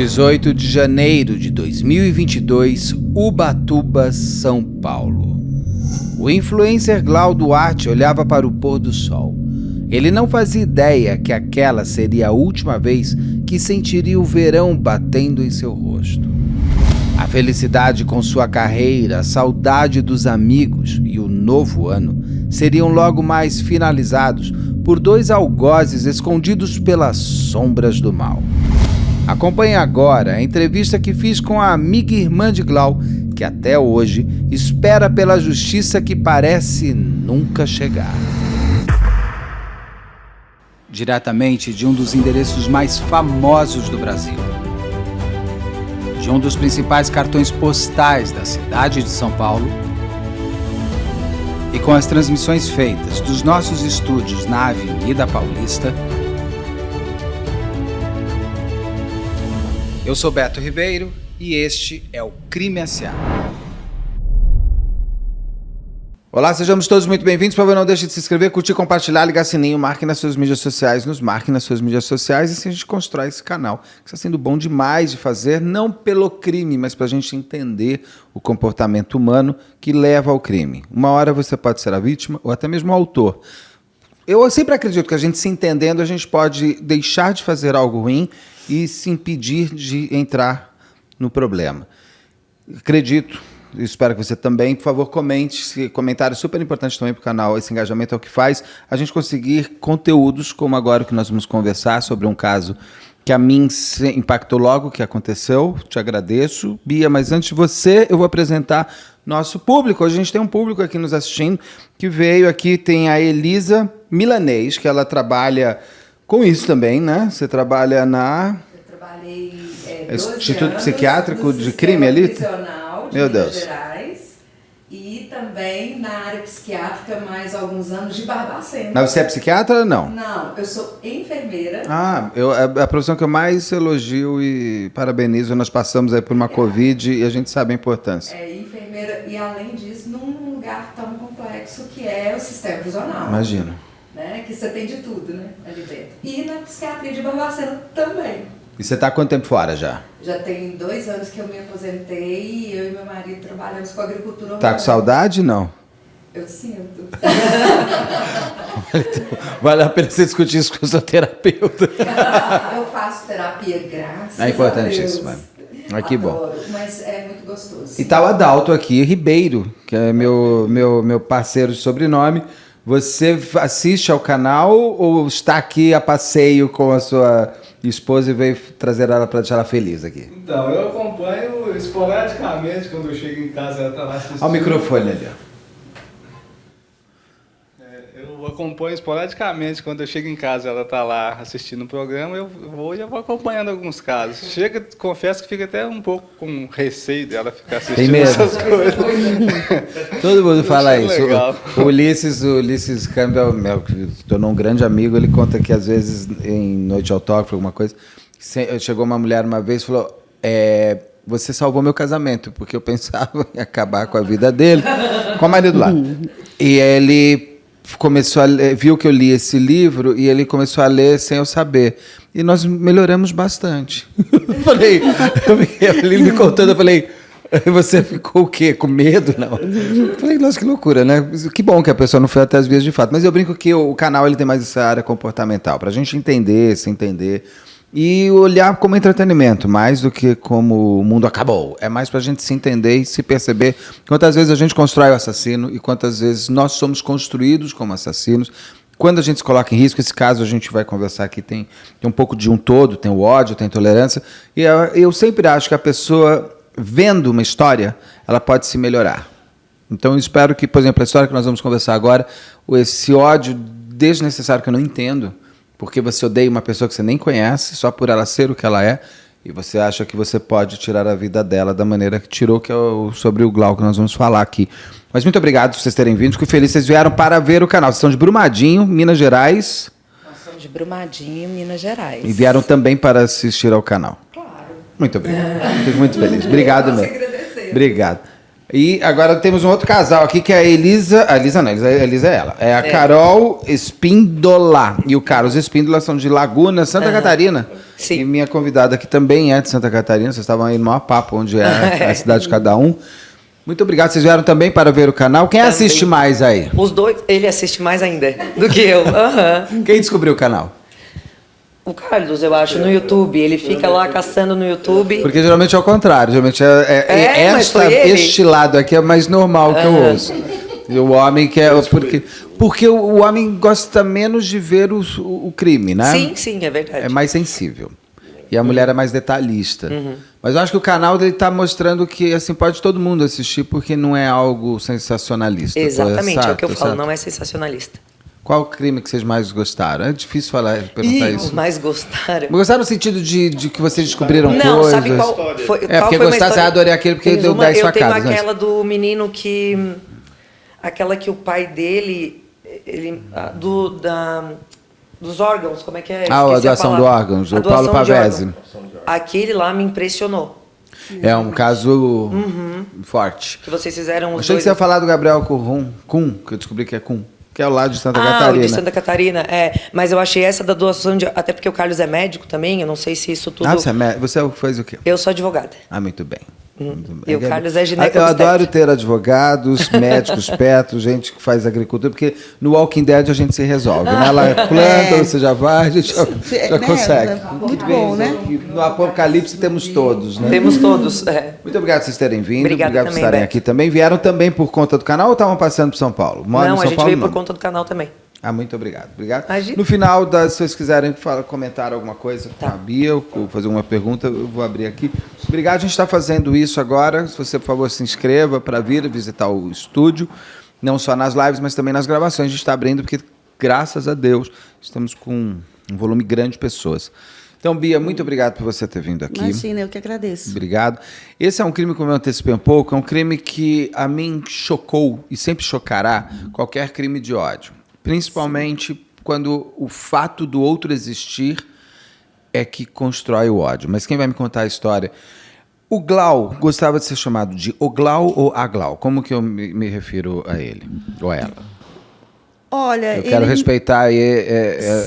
18 de janeiro de 2022, Ubatuba, São Paulo. O influencer Glau Duarte olhava para o pôr do sol. Ele não fazia ideia que aquela seria a última vez que sentiria o verão batendo em seu rosto. A felicidade com sua carreira, a saudade dos amigos e o novo ano seriam logo mais finalizados por dois algozes escondidos pelas sombras do mal. Acompanhe agora a entrevista que fiz com a amiga e irmã de Glau, que até hoje espera pela justiça que parece nunca chegar. Diretamente de um dos endereços mais famosos do Brasil, de um dos principais cartões postais da cidade de São Paulo, e com as transmissões feitas dos nossos estúdios na Avenida Paulista, eu sou Beto Ribeiro e este é o Crime S.A. Olá, sejamos todos muito bem-vindos. Por favor, não deixe de se inscrever, curtir, compartilhar, ligar sininho, marque nas suas mídias sociais, nos marque nas suas mídias sociais e assim a gente constrói esse canal, que está sendo bom demais de fazer, não pelo crime, mas para a gente entender o comportamento humano que leva ao crime. Uma hora você pode ser a vítima ou até mesmo o autor. Eu sempre acredito que a gente se entendendo, a gente pode deixar de fazer algo ruim e se impedir de entrar no problema. Acredito, espero que você também, por favor, comente, comentário super importante também para o canal, esse engajamento é o que faz a gente conseguir conteúdos como agora que nós vamos conversar sobre um caso que a mim impactou logo que aconteceu, te agradeço, Bia, mas antes de você, eu vou apresentar nosso público. Hoje a gente tem um público aqui nos assistindo que veio aqui, tem a Elisa Milanês, que ela trabalha com isso também, né? Você trabalha na... Eu trabalhei Instituto Psiquiátrico de Crime ali? De Meu Minas Deus. Gerais, e também na área psiquiátrica mais alguns anos de Barbacena. Mas você é psiquiatra ou não? Não, eu sou enfermeira. É a profissão que eu mais elogio e parabenizo. Nós passamos aí por uma Covid e a gente sabe a importância. É enfermeira e, além disso, num lugar tão complexo que é o sistema prisional. Imagino. Né? Que você tem de tudo, né? Ali dentro. E na psiquiatria de Barbacena também. E você está há quanto tempo fora já? Já tem 2 anos que eu me aposentei e eu e meu marido trabalhamos com agricultura. Tá com saudade, não? Eu sinto. Vale a pena você discutir isso com o seu terapeuta. Eu faço terapia, graças É importantíssimo. a Deus. Mas que bom. Adoro, mas é muito gostoso. E tá o Adalto aqui, Ribeiro, que é meu parceiro de sobrenome. Você assiste ao canal ou está aqui a passeio com a sua esposa e veio trazer ela para deixar ela feliz aqui? Então, eu acompanho esporadicamente quando eu chego em casa, ela está lá assistindo. Olha o microfone ali, ó. Eu acompanho esporadicamente quando eu chego em casa, ela está lá assistindo o programa, eu vou acompanhando alguns casos. Confesso que fica até um pouco com receio dela ficar assistindo essas coisas. Todo mundo fala isso. Legal. O Ulisses Campbell, que tornou um grande amigo, ele conta que às vezes em noite de autógrafo, alguma coisa, chegou uma mulher uma vez e falou: você salvou meu casamento, porque eu pensava em acabar com a vida dele, com o marido lá. E ele começou a ler, viu que eu li esse livro e ele começou a ler sem eu saber. E nós melhoramos bastante. Ele me contando, eu falei, você ficou o quê? Com medo? Não. Eu falei, nossa, que loucura, né? Que bom que a pessoa não foi até as vias de fato. Mas eu brinco que o canal ele tem mais essa área comportamental, pra gente entender, se entender. E olhar como entretenimento, mais do que como o mundo acabou. É mais pra gente se entender e se perceber quantas vezes a gente constrói o assassino e quantas vezes nós somos construídos como assassinos. Quando a gente se coloca em risco, esse caso a gente vai conversar aqui, tem um pouco de um todo, tem o ódio, tem a intolerância. E eu sempre acho que a pessoa, vendo uma história, ela pode se melhorar. Então eu espero que, por exemplo, a história que nós vamos conversar agora, esse ódio desnecessário que eu não entendo, porque você odeia uma pessoa que você nem conhece, só por ela ser o que ela é, e você acha que você pode tirar a vida dela da maneira que tirou, que é sobre o Glau que nós vamos falar aqui. Mas muito obrigado por vocês terem vindo, fico feliz que vocês vieram para ver o canal. Vocês são de Brumadinho, Minas Gerais. Nós somos de Brumadinho, Minas Gerais. E vieram também para assistir ao canal. Claro. Muito obrigado. Fico muito feliz. Obrigado mesmo. Obrigado. E agora temos um outro casal aqui que é a Elisa. A Elisa não, a Elisa é ela. É a Carol Espíndola e o Carlos Espíndola são de Laguna, Santa Catarina. Sim. E minha convidada aqui também é de Santa Catarina. Vocês estavam aí no maior papo, onde é a cidade de cada um. Muito obrigado. Vocês vieram também para ver o canal. Quem assiste mais aí? Os dois, ele assiste mais ainda do que eu. Quem descobriu o canal? O Carlos, eu acho, no YouTube. Ele fica lá caçando no YouTube. Porque geralmente é o contrário. Geralmente mas foi ele. este lado aqui é mais normal que eu ouço. E o homem quer. Porque o homem gosta menos de ver o crime, né? Sim, é verdade. É mais sensível. E a mulher é mais detalhista. Mas eu acho que o canal dele está mostrando que assim, pode todo mundo assistir, porque não é algo sensacionalista. Exatamente, é o que eu falo, não é sensacionalista. Qual crime que vocês mais gostaram? É difícil perguntar isso. Mais gostaram? Gostaram no sentido de que vocês descobriram não, coisas? Sabe qual foi? Porque gostasse, eu adorei aquele porque deu 10 facadas. Eu tenho aquela do menino que... Aquela que o pai dele... dos órgãos, como é que é? A doação de órgãos, o Paulo Pavese. Aquele lá me impressionou. É um caso forte. Que vocês fizeram os Achei que você ia falar do Gabriel Kuhn, que eu descobri que é Kuhn. Que é o lado de Santa Catarina. De Santa Catarina, Mas eu achei essa da doação de... Até porque o Carlos é médico também, eu não sei se isso tudo... Você faz o quê? Eu sou advogada. Muito bem. Muito bem. E o Carlos é ginecologista. Eu adoro ter advogados, médicos perto, gente que faz agricultura, porque no Walking Dead a gente se resolve. Né? Ela planta, você já vai, a gente já consegue. Muito bom, né? No Apocalipse temos todos, né? Temos todos, Muito obrigado por vocês terem vindo. Obrigado por estarem aqui também. Vieram também por conta do canal ou estavam passando por São Paulo? Não, a gente veio por conta do canal também. Muito obrigado. Imagina. No final, se vocês quiserem comentar alguma coisa com a Bia, ou fazer uma pergunta, eu vou abrir aqui. Obrigado, a gente está fazendo isso agora. Se você, por favor, se inscreva para vir visitar o estúdio, não só nas lives, mas também nas gravações. A gente está abrindo porque, graças a Deus, estamos com um volume grande de pessoas. Então, Bia, muito obrigado por você ter vindo aqui. Imagina, eu que agradeço. Obrigado. Esse é um crime, como eu antecipei um pouco, é um crime que a mim chocou e sempre chocará qualquer crime de ódio. Principalmente quando o fato do outro existir é que constrói o ódio. Mas quem vai me contar a história? O Glau gostava de ser chamado de Oglau ou Aglau? Como que eu me refiro a ele ou a ela? Olha, eu quero respeitar.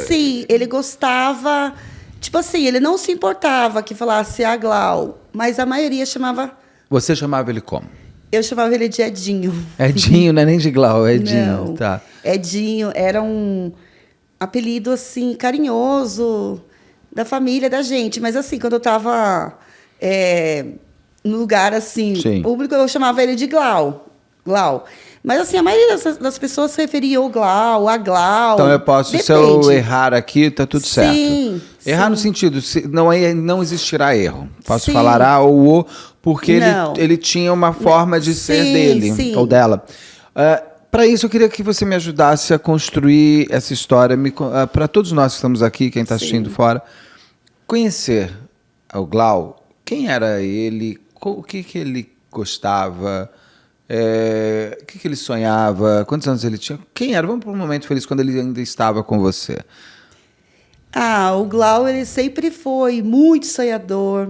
Sim, ele gostava... Tipo assim, ele não se importava que falasse Aglau, mas a maioria chamava... Você chamava ele como? Eu chamava ele de Edinho. Edinho, não é nem de Glau, é Edinho. Não, tá. Edinho era um apelido, assim, carinhoso da família, da gente. Mas, assim, quando eu estava no lugar, assim, público, eu chamava ele de Glau. Mas, assim, a maioria das pessoas se referia ao Glau, a Glau. Então, eu posso, depende. Se eu errar aqui, tá tudo certo. Sim. Errar no sentido, não existirá erro. Posso falar a ou o, porque ele tinha uma forma de ser dele, ou dela. Para isso, eu queria que você me ajudasse a construir essa história, para todos nós que estamos aqui, quem está assistindo fora, conhecer o Glau, quem era ele, o que ele gostava, o que ele sonhava, quantos anos ele tinha, quem era? Vamos para um momento feliz quando ele ainda estava com você. O Glau, ele sempre foi muito sonhador.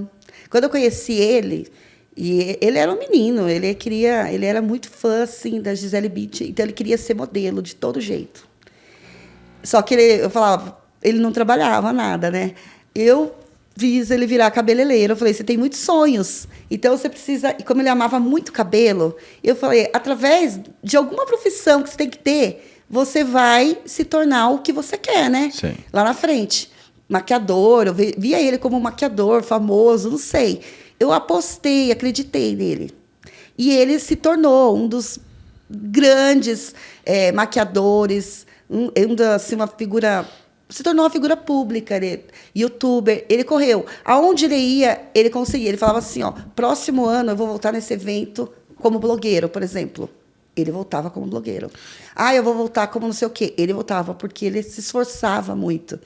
Quando eu conheci ele, e ele era um menino, ele era muito fã, assim, da Gisele Bündchen, então ele queria ser modelo de todo jeito. Só que eu falava, ele não trabalhava nada, né? Eu fiz ele virar cabeleireiro, eu falei, você tem muitos sonhos, então você precisa... E como ele amava muito cabelo, eu falei, através de alguma profissão que você tem que ter, você vai se tornar o que você quer, né? Sim. Lá na frente. Maquiador, eu via ele como um maquiador famoso, não sei. Eu apostei, acreditei nele. E ele se tornou um dos grandes maquiadores, uma figura... Se tornou uma figura pública, youtuber. Ele correu. Aonde ele ia, ele conseguia. Ele falava assim, próximo ano eu vou voltar nesse evento como blogueiro, por exemplo. Ele voltava como blogueiro. Eu vou voltar como não sei o quê. Ele voltava porque ele se esforçava muito.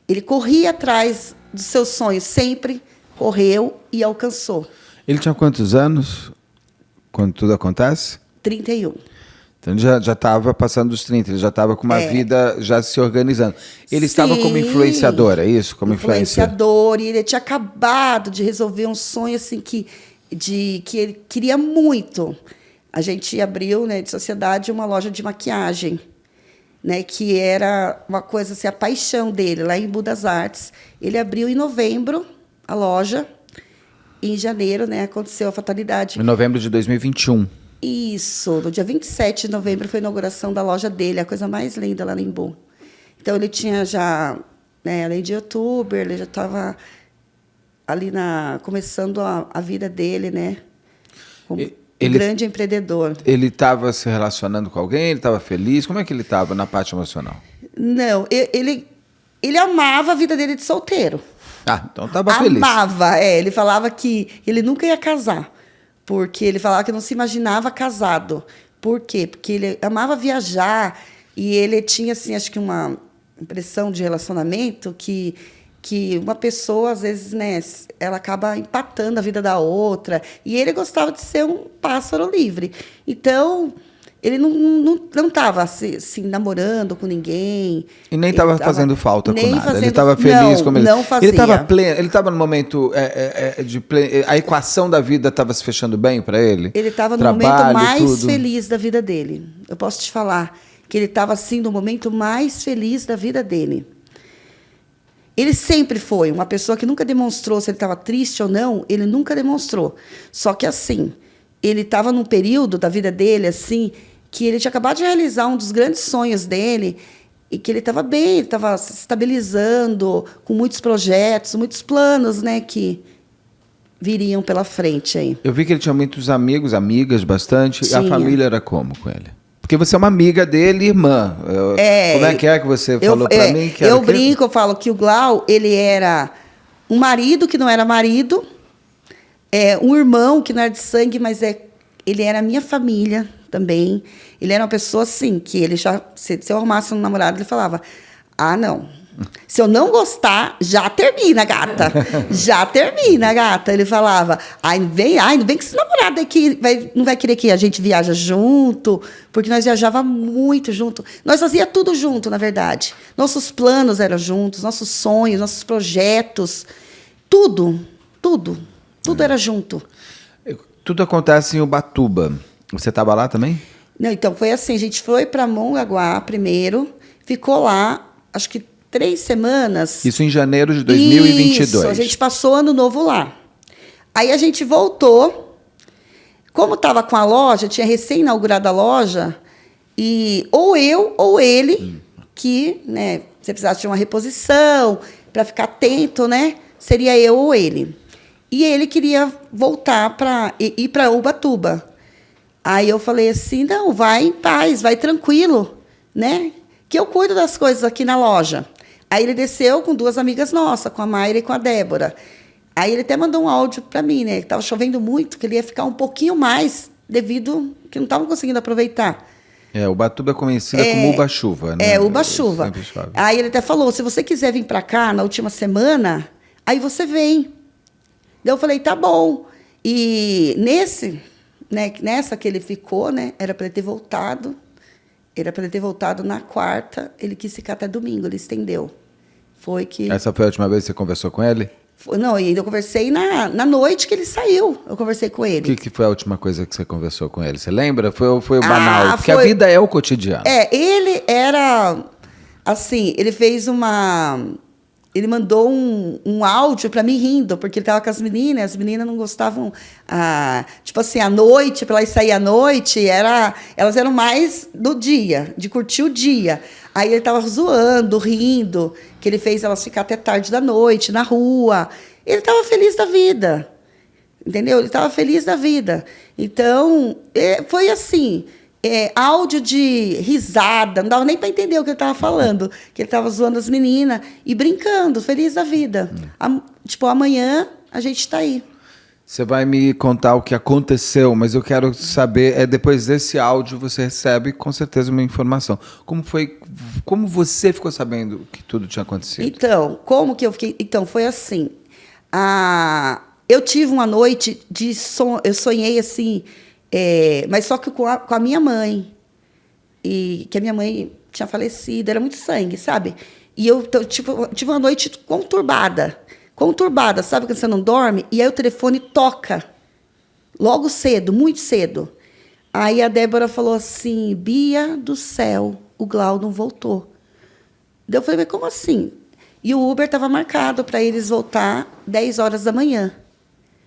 Ele corria atrás dos seus sonhos, sempre correu e alcançou. Ele tinha quantos anos quando tudo acontece? 31. Então ele já estava passando dos 30, ele já estava com uma vida já se organizando. Ele estava como influenciador, é isso? Como influenciador, e ele tinha acabado de resolver um sonho assim que ele queria muito. a gente abriu, né, de sociedade, uma loja de maquiagem, né, que era uma coisa assim, a paixão dele, lá em Budas Artes. Ele abriu em novembro a loja, e em janeiro, né, aconteceu a fatalidade. Em novembro de 2021. Isso, no dia 27 de novembro foi a inauguração da loja dele, a coisa mais linda lá em Imbu. Então, ele tinha já, né, além de youtuber, ele já estava ali começando a vida dele, né, como um grande empreendedor. Ele estava se relacionando com alguém? Ele estava feliz? Como é que ele estava na parte emocional? Não, ele amava a vida dele de solteiro. Ah, então estava feliz. Amava, ele falava que ele nunca ia casar, porque ele falava que não se imaginava casado. Por quê? Porque ele amava viajar e ele tinha, assim, acho que uma impressão de relacionamento que uma pessoa, às vezes, né, ela acaba empatando a vida da outra. E ele gostava de ser um pássaro livre. Então, ele não estava assim, namorando com ninguém. E nem estava fazendo falta com nada. Ele estava feliz feliz como ele... Não fazia. Ele estava pleno, ele estava no momento de pleno, a equação da vida estava se fechando bem para ele? Ele estava no momento mais feliz da vida dele. Eu posso te falar que ele estava, assim, no momento mais feliz da vida dele. Ele sempre foi uma pessoa que nunca demonstrou se ele estava triste ou não, ele nunca demonstrou. Só que, assim, ele estava num período da vida dele, assim, que ele tinha acabado de realizar um dos grandes sonhos dele e que ele estava bem, ele estava se estabilizando, com muitos projetos, muitos planos, né, que viriam pela frente aí. Eu vi que ele tinha muitos amigos, amigas, bastante. Tinha. E a família era como com ele? Porque você é uma amiga dele, irmã. Como é que você falou para mim? Que eu brinco, eu falo que o Glau, ele era um marido que não era marido, um irmão que não era de sangue, mas ele era minha família também. Ele era uma pessoa, assim, que ele já... Se eu arrumasse um namorado, ele falava, não... Se eu não gostar, já termina, gata. Já termina, gata. Ele falava, não vem com esse namorado aqui, não vai querer que a gente viaja junto, porque nós viajava muito junto. Nós fazia tudo junto, na verdade. Nossos planos eram juntos, nossos sonhos, nossos projetos, tudo era junto. Tudo acontece em Ubatuba. Você estava lá também? Não, então, foi assim, a gente foi para Mongaguá primeiro, ficou lá, acho que 3 semanas. Isso em janeiro de 2022. Isso, a gente passou ano novo lá. Aí a gente voltou. Como estava com a loja, tinha recém-inaugurado a loja, e ou eu ou ele, que, né, se precisasse de uma reposição, para ficar atento, né, seria eu ou ele. E ele queria voltar para ir para Ubatuba. Aí eu falei assim, não, vai em paz, vai tranquilo, né, que eu cuido das coisas aqui na loja. Aí ele desceu com 2 amigas nossas, com a Mayra e com a Débora. Aí ele até mandou um áudio para mim, né? Que estava chovendo muito, que ele ia ficar um pouquinho mais, devido que não estavam conseguindo aproveitar. Ubatuba é conhecida como Uba-chuva, né? Uba-chuva. Aí ele até falou, se você quiser vir para cá na última semana, aí você vem. Daí eu falei, tá bom. E nessa que ele ficou, né? Era para ele ter voltado. Era para ele ter voltado na quarta, ele quis ficar até domingo, ele estendeu. Essa foi a última vez que você conversou com ele? Não, e eu conversei na noite que ele saiu, eu conversei com ele. O que foi a última coisa que você conversou com ele? Você lembra? Foi o banal? Porque a vida é o cotidiano. Ele era, assim, ele fez ele mandou um áudio para mim rindo, porque ele estava com as meninas não gostavam, tipo assim, à noite, para elas sair à noite, elas eram mais do dia, de curtir o dia. Aí ele estava zoando, rindo, que ele fez elas ficar até tarde da noite, na rua. Ele estava feliz da vida, entendeu? Ele estava feliz da vida. Então, foi assim... áudio de risada, não dava nem para entender o que ele estava falando, que ele estava zoando as meninas e brincando, feliz da vida. Tipo, amanhã a gente está aí. Você vai me contar o que aconteceu, mas eu quero saber, depois desse áudio você recebe com certeza uma informação. Como você ficou sabendo que tudo tinha acontecido? Então, como que eu fiquei? Então, foi assim, eu tive uma noite de sonho, eu sonhei assim, mas só que com a minha mãe, e que a minha mãe tinha falecido, era muito sangue, sabe? E eu tive uma noite conturbada, sabe quando você não dorme? E aí o telefone toca, logo cedo, muito cedo. Aí a Débora falou assim, Bia do céu, o Glau não voltou. Daí eu falei, mas como assim? E o Uber estava marcado para eles voltar 10 horas da manhã.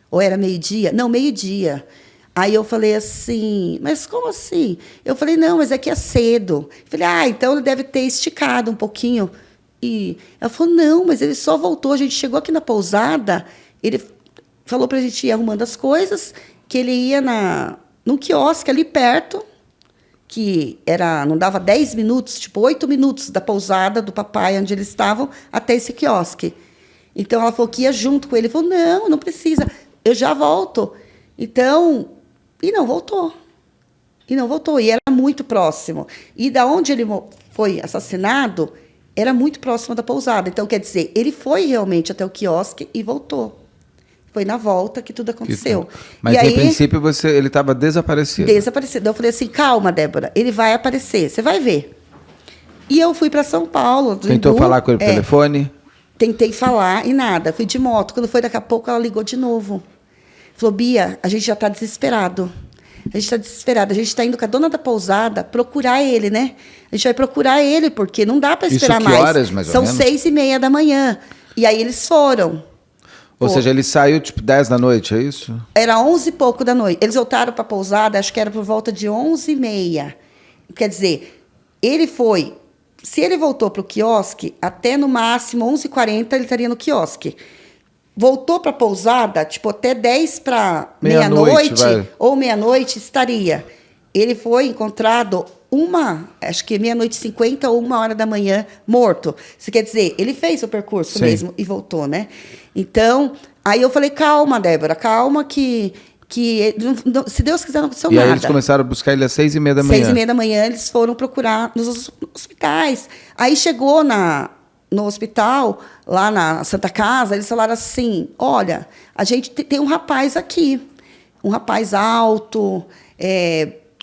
Ou era meio-dia? Não, meio-dia. Aí eu falei assim, mas como assim? Eu falei, não, mas é que é cedo. Eu falei, então ele deve ter esticado um pouquinho. E ela falou, não, mas ele só voltou. A gente chegou aqui na pousada, ele falou para a gente ir arrumando as coisas, que ele ia num quiosque ali perto, que não dava 10 minutos, tipo 8 minutos da pousada do papai, onde eles estavam, até esse quiosque. Então, ela falou que ia junto com ele. Ele falou, não precisa, eu já volto. Então, e não voltou. E era muito próximo. E da onde ele foi assassinado, era muito próximo da pousada. Então, quer dizer, ele foi realmente até o quiosque e voltou. Foi na volta que tudo aconteceu. Mas, e em aí, princípio, ele estava desaparecido. Desaparecido. Eu falei assim, calma, Débora, ele vai aparecer, você vai ver. E eu fui para São Paulo. Tentou falar com ele por telefone? Tentei falar e nada. Fui de moto. Quando foi daqui a pouco, ela ligou de novo. Falou, Bia, a gente já está desesperado. A gente está desesperado. A gente está indo com a dona da pousada procurar ele, né? A gente vai procurar ele, porque não dá para esperar Isso que horas, mais ou São menos? 6:30 da manhã. E aí eles foram. Ou seja, ele saiu tipo 10 da noite, é isso? Era 11 e pouco da noite. Eles voltaram para a pousada, acho que era por volta de 11:30. Quer dizer, ele foi... Se ele voltou para o quiosque, até no máximo 11h40 ele estaria no quiosque. Voltou para a pousada, tipo, até 10 para meia-noite ou meia-noite estaria. Ele foi encontrado acho que 00:50 ou 1h da manhã, morto. Isso quer dizer, ele fez o percurso mesmo e voltou, né? Então, aí eu falei, calma, Débora, calma que se Deus quiser não aconteceu nada. E aí eles começaram a buscar ele às 6:30 da manhã. 6:30 da manhã, eles foram procurar nos hospitais. Aí chegou no hospital, lá na Santa Casa, eles falaram assim, olha, a gente tem um rapaz aqui, um rapaz alto,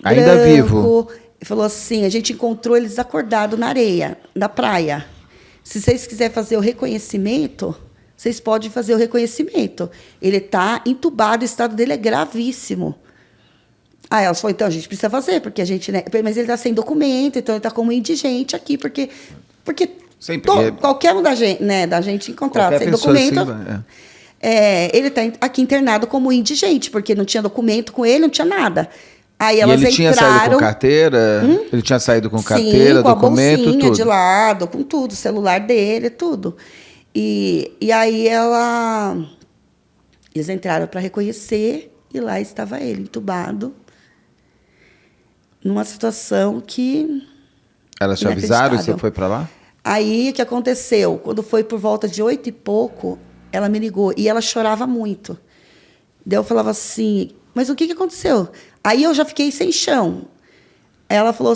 ainda branco. vivo. Ele falou assim, a gente encontrou eles acordados na areia, na praia. Se vocês quiserem fazer o reconhecimento, vocês podem fazer o reconhecimento. Ele está entubado, o estado dele é gravíssimo. Aí elas falaram, então a gente precisa fazer, porque a gente... Né, mas ele está sem documento, então ele está como indigente aqui, porque qualquer um da gente encontrado sem documento... Assim, ele está aqui internado como indigente, porque não tinha documento com ele, não tinha nada. Aí elas ele tinha saído com carteira? Ele tinha saído com carteira, sim, com documento, a bolsinha tudo? De lado, com tudo, celular dele, tudo. E aí eles entraram para reconhecer e lá estava ele, entubado, numa situação que... Elas te avisaram e você foi para lá? Aí, o que aconteceu? Quando foi por volta de 8 e pouco, ela me ligou e ela chorava muito. Daí eu falava assim, mas o que aconteceu? Aí eu já fiquei sem chão. Ela falou,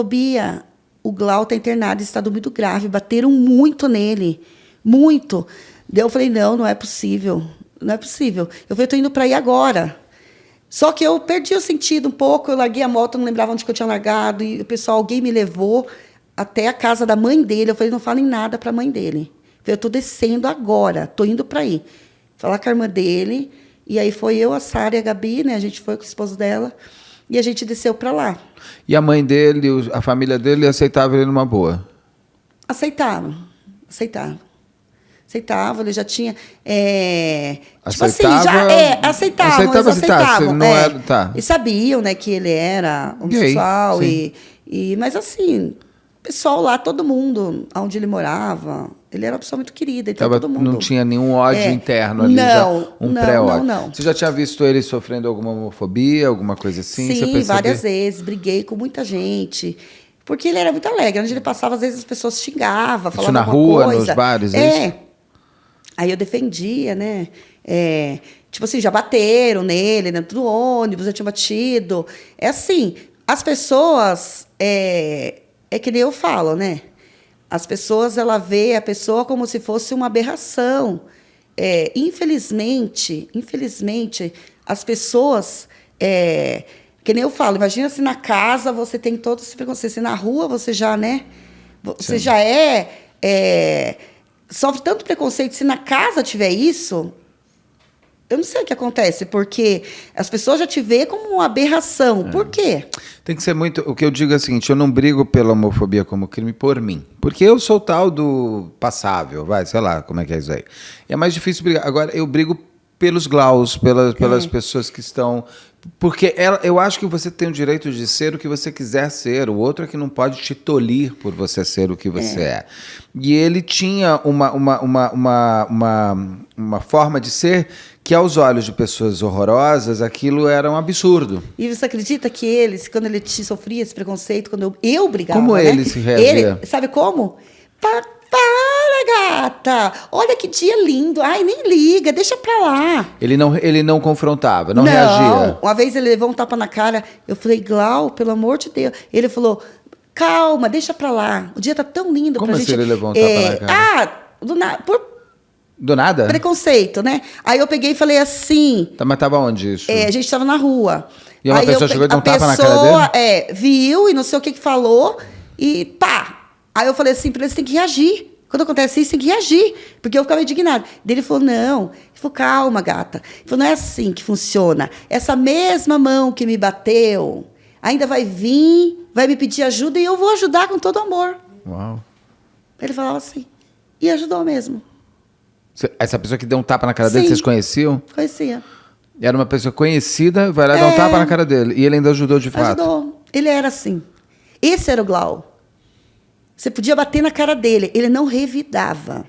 Bia, o Glau está internado em estado muito grave, bateram muito nele, muito. Daí eu falei, não é possível, não é possível. Eu falei, estou indo para aí agora. Só que eu perdi o sentido um pouco, eu larguei a moto, não lembrava onde que eu tinha largado, e o pessoal, alguém me levou até a casa da mãe dele. Eu falei, não falem nada para a mãe dele. Eu falei, eu estou descendo agora, estou indo para aí. Falar com a irmã dele, e aí foi eu, a Sara e a Gabi, né? A gente foi com o esposo dela, e a gente desceu para lá. E a mãe dele, a família dele, aceitava ele numa boa? Aceitavam. Ele já tinha... aceitavam. Não era, tá. E sabiam, né, que ele era homossexual. Mas assim, o pessoal lá, todo mundo, onde ele morava, ele era uma pessoa muito querida. Então todo mundo... Não tinha nenhum ódio interno ali, pré-ódio. Não. Você já tinha visto ele sofrendo alguma homofobia, alguma coisa assim? Sim, várias vezes. Briguei com muita gente. Porque ele era muito alegre. Onde ele passava, às vezes as pessoas xingavam, falavam na rua, nos bares, é isso? Aí eu defendia, né? Tipo assim, já bateram nele, dentro do ônibus, já tinha batido. É assim, as pessoas... É que nem eu falo, né? As pessoas, ela vê a pessoa como se fosse uma aberração. Infelizmente, as pessoas... que nem eu falo, imagina se na casa você tem todo esse preconceito, se na rua você já, né? Você já sofre tanto preconceito, se na casa tiver isso, Eu não sei o que acontece, porque as pessoas já te veem como uma aberração. Por quê? Tem que ser muito... O que eu digo é o seguinte, eu não brigo pela homofobia como crime por mim. Porque eu sou tal do passável, sei lá como é que é isso aí. É mais difícil brigar. Agora, eu brigo pelos glaus, pelas pessoas que estão... Porque eu acho que você tem o direito de ser o que você quiser ser. O outro é que não pode te tolir por você ser o que você é. E ele tinha uma forma de ser que, aos olhos de pessoas horrorosas, aquilo era um absurdo. E você acredita que quando ele sofria esse preconceito, quando eu brigava, Como né? ele se reagia? Ele, sabe como? Para, gata! Olha que dia lindo! Ai, nem liga, deixa pra lá. Ele não confrontava, não reagia. Uma vez ele levou um tapa na cara, eu falei, Glau, pelo amor de Deus. Ele falou, calma, deixa pra lá. O dia tá tão lindo Como pra assim gente... ele levou um tapa na cara? Do nada? Preconceito, né? Aí eu peguei e falei assim... Mas tava onde isso? A gente tava na rua. E uma pessoa chegou e deu um tapa na cara dele? Viu e não sei o que falou e pá! Aí eu falei assim, pra ele, você tem que reagir. Quando acontece isso, tem que reagir. Porque eu ficava indignado. Daí ele falou, não. Ele falou, calma, gata. Ele falou, não é assim que funciona. Essa mesma mão que me bateu ainda vai vir, vai me pedir ajuda e eu vou ajudar com todo amor. Uau. Ele falava assim. E ajudou mesmo. Essa pessoa que deu um tapa na cara dele, Sim. vocês conheciam? Conhecia. Era uma pessoa conhecida, vai lá dar um tapa na cara dele. E ele ainda ajudou de fato. Ajudou. Ele era assim. Esse era o Glau. Você podia bater na cara dele. Ele não revidava.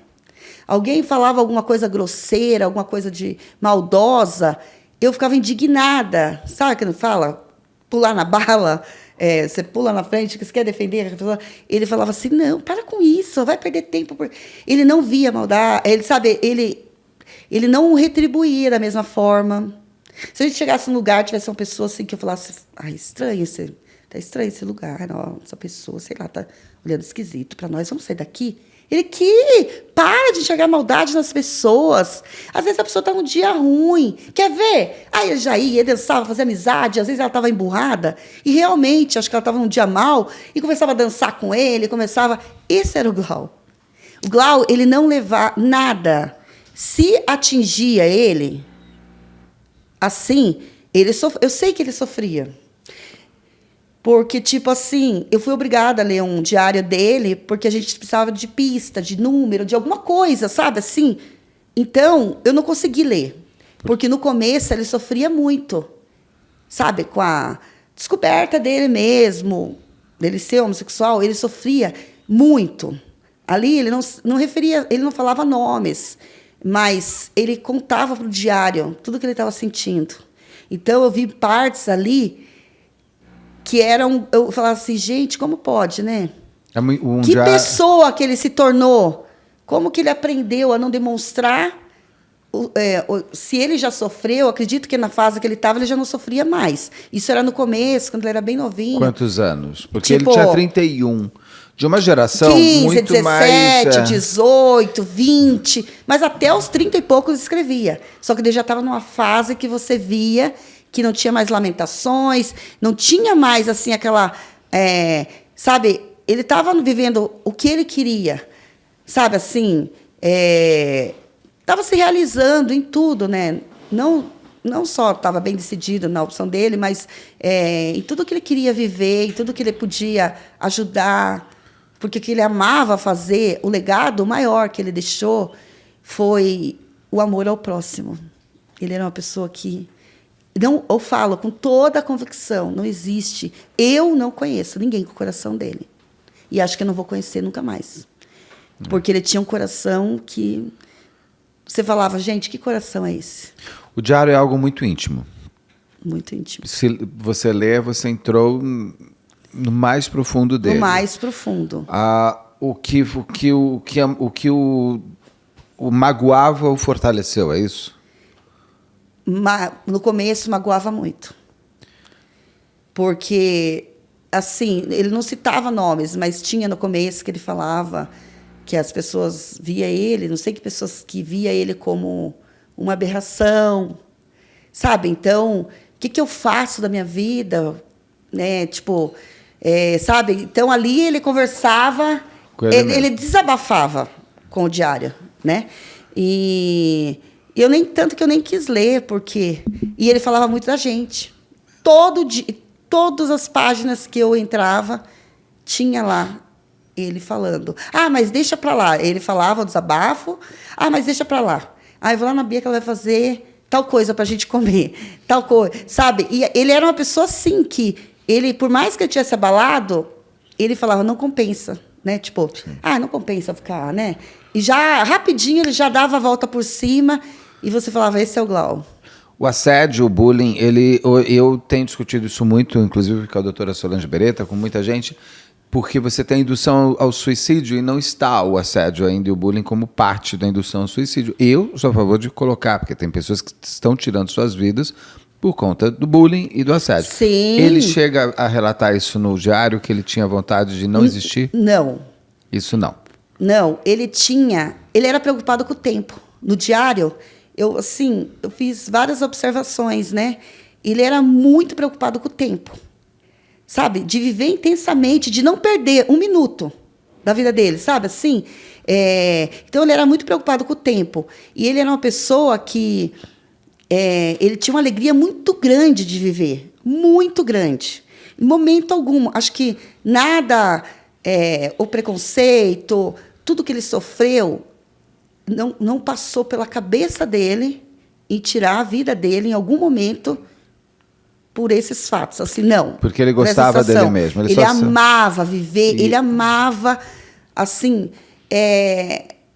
Alguém falava alguma coisa grosseira, alguma coisa de maldosa, eu ficava indignada. Sabe o que não fala? Pular na bala. Você pula na frente, que você quer defender a pessoa. Ele falava assim, não, para com isso, vai perder tempo. Ele não via maldade. Ele não retribuía da mesma forma. Se a gente chegasse num lugar, tivesse uma pessoa assim que eu falasse, tá estranho esse lugar, ó, essa pessoa, sei lá, tá olhando esquisito para nós, vamos sair daqui. Ele para de enxergar maldade nas pessoas. Às vezes a pessoa está num dia ruim. Quer ver? Aí ele já ia dançava, fazia amizade. Às vezes ela estava emburrada. E realmente, acho que ela estava num dia mal. E começava a dançar com ele. Esse era o Glau. O Glau, ele não levava nada. Se atingia ele, assim, eu sei que ele sofria. Porque, tipo assim, eu fui obrigada a ler um diário dele, porque a gente precisava de pista, de número, de alguma coisa, sabe, assim? Então, eu não consegui ler. Porque, no começo, ele sofria muito, sabe? Com a descoberta dele mesmo, dele ser homossexual, ele sofria muito. Ali, ele não referia, ele não falava nomes, mas ele contava para o diário tudo que ele estava sentindo. Então, eu vi partes ali que eram... Eu falava assim, gente, como pode, né? Que pessoa que ele se tornou? Como que ele aprendeu a não demonstrar? Se ele já sofreu, acredito que na fase que ele estava, ele já não sofria mais. Isso era no começo, quando ele era bem novinho. Quantos anos? Porque ele tinha 31. De uma geração 15, muito 17, mais... 18, 20. Mas até os 30 e poucos escrevia. Só que ele já estava numa fase que você via que não tinha mais lamentações, não tinha mais, assim, aquela... sabe, ele estava vivendo o que ele queria, sabe, assim, estava se realizando em tudo, né? Não só estava bem decidido na opção dele, mas em tudo que ele queria viver, em tudo que ele podia ajudar, porque o que ele amava fazer, o legado maior que ele deixou foi o amor ao próximo. Ele era uma pessoa que... Não, eu falo com toda a convicção, não existe. Eu não conheço ninguém com o coração dele. E acho que eu não vou conhecer nunca mais. Porque ele tinha um coração que... Você falava, gente, que coração é esse? O diário é algo muito íntimo. Muito íntimo. Se você lê, você entrou no mais profundo dele. No mais profundo. O que o magoava ou fortaleceu, é isso? No começo, magoava muito. Porque, assim, ele não citava nomes, mas tinha no começo que ele falava que as pessoas via ele, não sei que pessoas que via ele como uma aberração, sabe? Então, o que eu faço da minha vida, né? Tipo, sabe? Então, ali ele conversava, ele desabafava com o diário, né? E Eu nem tanto que eu nem quis ler, porque... E ele falava muito da gente. Todo dia, todas as páginas que eu entrava, tinha lá ele falando. Ah, mas deixa para lá. Ele falava o desabafo. Ah, mas deixa para lá. Ah, eu vou lá na Bia que ela vai fazer tal coisa para a gente comer. Tal coisa, sabe? E ele era uma pessoa assim que... Ele, por mais que ele tivesse abalado, ele falava, não compensa. Né? Tipo, não compensa ficar, né? E já, rapidinho, ele já dava a volta por cima e você falava, esse é o Glau. O assédio, o bullying, eu tenho discutido isso muito, inclusive com a doutora Solange Beretta, com muita gente, porque você tem a indução ao suicídio e não está o assédio ainda e o bullying como parte da indução ao suicídio. Eu sou a favor de colocar, porque tem pessoas que estão tirando suas vidas por conta do bullying e do assédio. Sim. Ele chega a relatar isso no diário, que ele tinha vontade de não existir? Não. Isso não. Não, ele era preocupado com o tempo. No diário, eu fiz várias observações, né? Ele era muito preocupado com o tempo. Sabe? De viver intensamente, de não perder um minuto da vida dele, sabe? Assim, então, ele era muito preocupado com o tempo. E ele era uma pessoa que... ele tinha uma alegria muito grande de viver. Muito grande. Em momento algum. Acho que nada... o preconceito, tudo que ele sofreu, não passou pela cabeça dele em tirar a vida dele em algum momento por esses fatos. Assim, não. Porque ele gostava dele mesmo. Ele amava viver, ele amava, assim,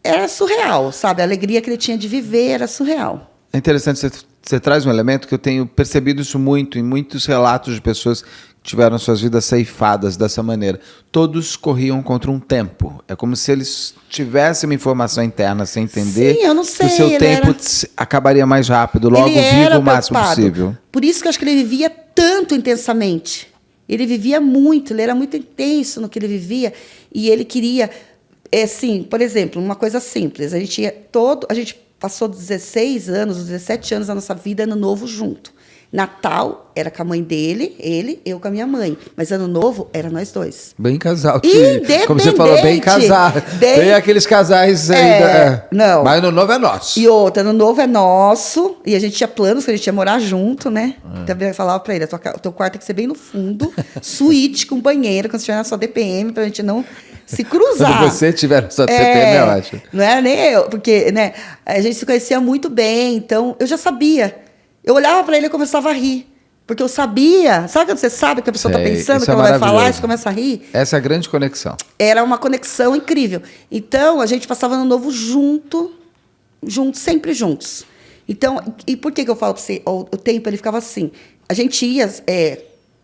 era surreal, sabe? A alegria que ele tinha de viver era surreal. É interessante, você traz um elemento que eu tenho percebido isso muito em muitos relatos de pessoas que tiveram suas vidas ceifadas dessa maneira. Todos corriam contra um tempo. É como se eles tivessem uma informação interna sem entender. Sim, eu não sei. Que o seu tempo acabaria mais rápido, logo viva o máximo possível. Por isso que eu acho que ele vivia tanto intensamente. Ele vivia muito, ele era muito intenso no que ele vivia. E ele queria, por exemplo, uma coisa simples. A gente passou 16 anos, 17 anos da nossa vida, Ano Novo junto. Natal era com a mãe dele, eu com a minha mãe. Mas Ano Novo era nós dois. Bem casal. Independente. Como você falou, bem casal. Bem aqueles casais aí. Não. Mas Ano Novo é nosso. E outra, Ano Novo é nosso. E a gente tinha planos que a gente ia morar junto, né? Também falava pra ele, o teu quarto tem que ser bem no fundo. Suíte com banheiro, quando você tiver na sua DPM, pra gente não se cruzar. Quando você tiver na sua DPM, eu acho. Não era nem eu, porque, né? A gente se conhecia muito bem, então eu já sabia. Eu olhava para ele e começava a rir. Porque eu sabia. Sabe quando você sabe que a pessoa está pensando, que ela vai falar e você começa a rir? Essa é a grande conexão. Era uma conexão incrível. Então, a gente passava Ano Novo juntos, sempre juntos. Então, e por que eu falo para você? O tempo, ele ficava assim. A gente ia...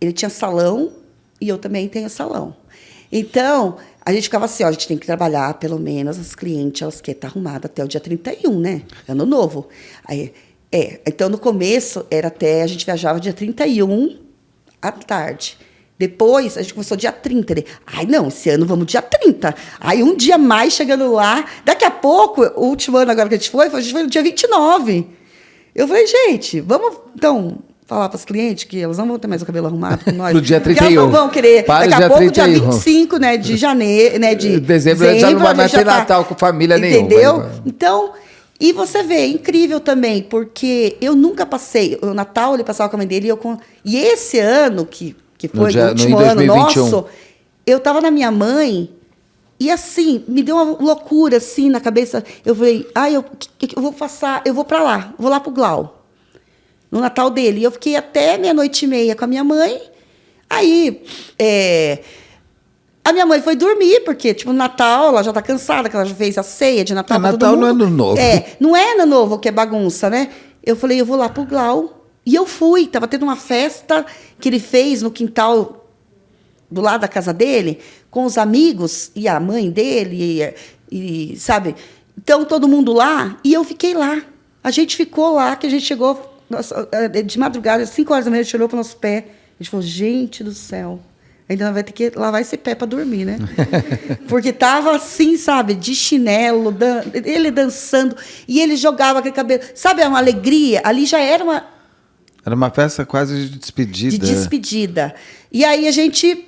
ele tinha salão e eu também tenho salão. Então, a gente ficava assim, a gente tem que trabalhar, pelo menos, as clientes, elas querem estar arrumadas até o dia 31, né? Ano Novo. Aí... então no começo a gente viajava dia 31 à tarde. Depois a gente começou dia 30. Ai, não, esse ano vamos dia 30. Aí um dia mais chegando lá. Daqui a pouco, o último ano agora que a gente foi no dia 29. Eu falei, gente, vamos então falar para os clientes que elas não vão ter mais o cabelo arrumado com nós. Pro dia 31. Porque elas não vão querer. Para daqui a pouco, 31. dia 25, né, de janeiro, né, de dezembro já não vai mais ter Natal com família nenhuma. Entendeu? Então... E você vê, é incrível também, porque eu nunca passei... O Natal ele passava com a mãe dele e esse ano, que foi o último ano nosso, eu estava na minha mãe e assim, me deu uma loucura assim na cabeça. Eu falei, eu vou passar, eu vou para lá, vou lá pro Glau, no Natal dele. E eu fiquei até 00:30 com a minha mãe. Aí... A minha mãe foi dormir, porque, no Natal, ela já tá cansada, que ela já fez a ceia de Natal. Natal não é Ano Novo. Não é Ano Novo, que é bagunça, né? Eu falei, eu vou lá pro Glau. E eu fui. Tava tendo uma festa que ele fez no quintal do lado da casa dele, com os amigos e a mãe dele, e sabe? Então, todo mundo lá, e eu fiquei lá. A gente ficou lá, que a gente chegou de madrugada, às 5 horas da manhã, a gente olhou pro nosso pé. A gente falou, gente do céu. Ainda vai ter que lavar esse pé para dormir, né? Porque tava assim, sabe, de chinelo, ele dançando, e ele jogava aquele cabelo. Sabe, uma alegria. Ali já era uma... Era uma festa quase de despedida. De despedida. E aí a gente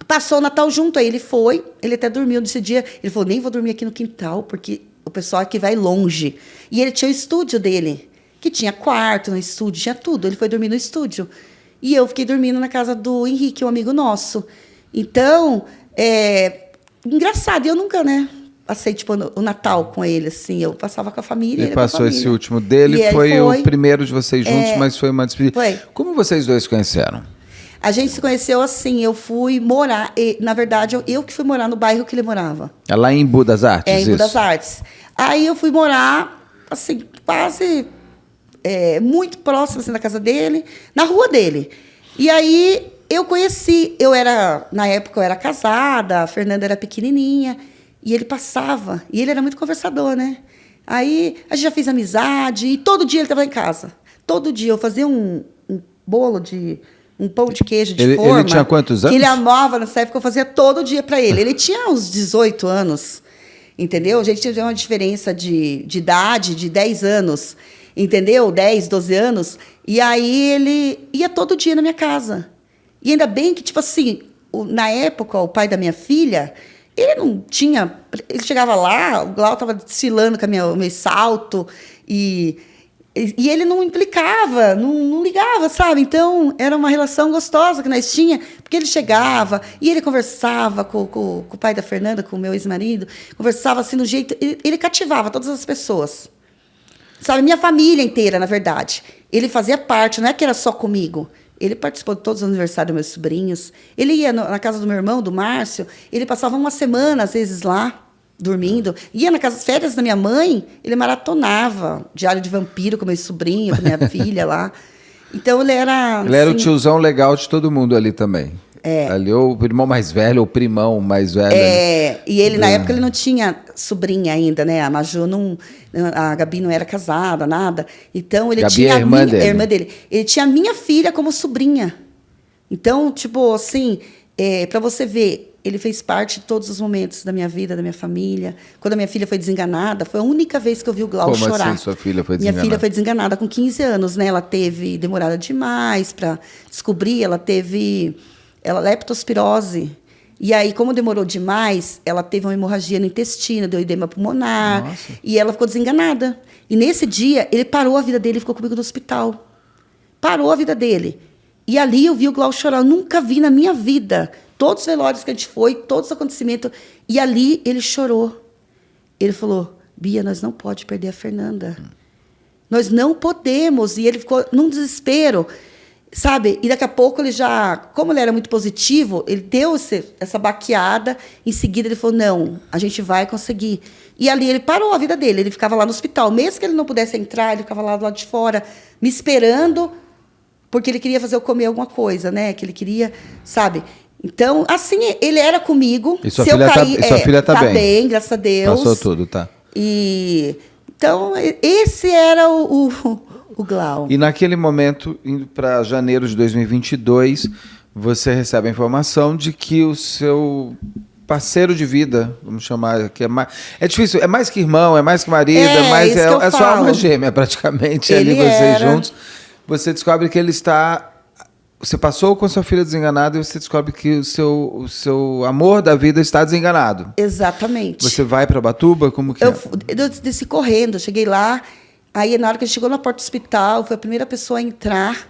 passou o Natal junto. Aí ele até dormiu nesse dia. Ele falou, nem vou dormir aqui no quintal, porque o pessoal que vai longe. E ele tinha o estúdio dele, que tinha quarto no estúdio, tinha tudo. Ele foi dormir no estúdio. E eu fiquei dormindo na casa do Henrique, um amigo nosso. Então, engraçado, eu nunca, né, passei tipo o Natal com ele, assim, eu passava com a família. Ele passou esse último dele, foi o primeiro de vocês juntos, mas foi uma despedida. Foi. Como vocês dois se conheceram? A gente se conheceu assim, eu fui morar, na verdade, eu que fui morar no bairro que ele morava. É lá em Embu das Artes? Em Embu das Artes. Aí eu fui morar, assim, quase muito próximo assim, da casa dele, na rua dele. E aí eu conheci, na época eu era casada, a Fernanda era pequenininha, e ele passava, e ele era muito conversador, né? Aí a gente já fez amizade, e todo dia ele estava em casa. Todo dia eu fazia um bolo um pão de queijo de forma. Ele tinha quantos anos? Que ele amava nessa época, eu fazia todo dia para ele. Ele tinha uns 18 anos, entendeu? A gente teve uma diferença de idade de 10 anos, entendeu? 10, 12 anos. E aí ele ia todo dia na minha casa. E ainda bem que, tipo assim, na época, o pai da minha filha, ele não tinha... Ele chegava lá, o Glau estava desfilando com o meu salto, e ele não implicava, não ligava, sabe? Então, era uma relação gostosa que nós tínhamos, porque ele chegava e ele conversava com o pai da Fernanda, com o meu ex-marido, conversava assim no jeito... Ele cativava todas as pessoas. Sabe? Minha família inteira, na verdade. Ele fazia parte, não é que era só comigo. Ele participou de todos os aniversários dos meus sobrinhos. Ele ia na casa do meu irmão, do Márcio, ele passava uma semana, às vezes, lá, dormindo. Ia nas férias da minha mãe, ele maratonava Diário de Vampiro com meu sobrinho, com minha filha lá. Então, ele era... Ele era o tiozão legal de todo mundo ali também. Ali, ou o irmão mais velho, ou o primão mais velho. E ele, na época, ele não tinha sobrinha ainda, né? A Maju não... A Gabi não era casada, nada. Então, ele Gabi tinha... é a irmã dele. A irmã dele. Ele tinha a minha filha como sobrinha. Então, tipo, assim, para você ver, ele fez parte de todos os momentos da minha vida, da minha família. Quando a minha filha foi desenganada, foi a única vez que eu vi o Glau chorar. Como assim sua filha foi desenganada? Minha filha foi desenganada com 15 anos, né? Ela teve demorada demais para descobrir, ela teve leptospirose. E aí, como demorou demais, ela teve uma hemorragia no intestino, deu edema pulmonar. Nossa. E ela ficou desenganada. E nesse dia, ele parou a vida dele e ficou comigo no hospital. Parou a vida dele. E ali eu vi o Glau chorar. Eu nunca vi na minha vida. Todos os velórios que a gente foi, todos os acontecimentos. E ali ele chorou. Ele falou, Bia, nós não podemos perder a Fernanda. Nós não podemos. E ele ficou num desespero. Sabe? E daqui a pouco ele já... Como ele era muito positivo, ele deu essa baqueada. Em seguida ele falou, não, a gente vai conseguir. E ali ele parou a vida dele. Ele ficava lá no hospital. Mesmo que ele não pudesse entrar, ele ficava lá do lado de fora, me esperando, porque ele queria fazer eu comer alguma coisa, né? Que ele queria, sabe? Então, assim, ele era comigo. E sua filha tá bem? Tá bem, graças a Deus. Passou tudo, tá. Então, esse era o Glau. E naquele momento, indo para janeiro de 2022, você recebe a informação de que o seu parceiro de vida, vamos chamar, que é difícil, é mais que irmão, é mais que marido, é sua alma gêmea praticamente, ali vocês juntos. Você descobre que ele está... Você passou com sua filha desenganada e você descobre que o seu amor da vida está desenganado. Exatamente. Você vai para Batuba? Como que eu desci correndo, eu cheguei lá. Aí, na hora que ele chegou na porta do hospital, foi a primeira pessoa a entrar.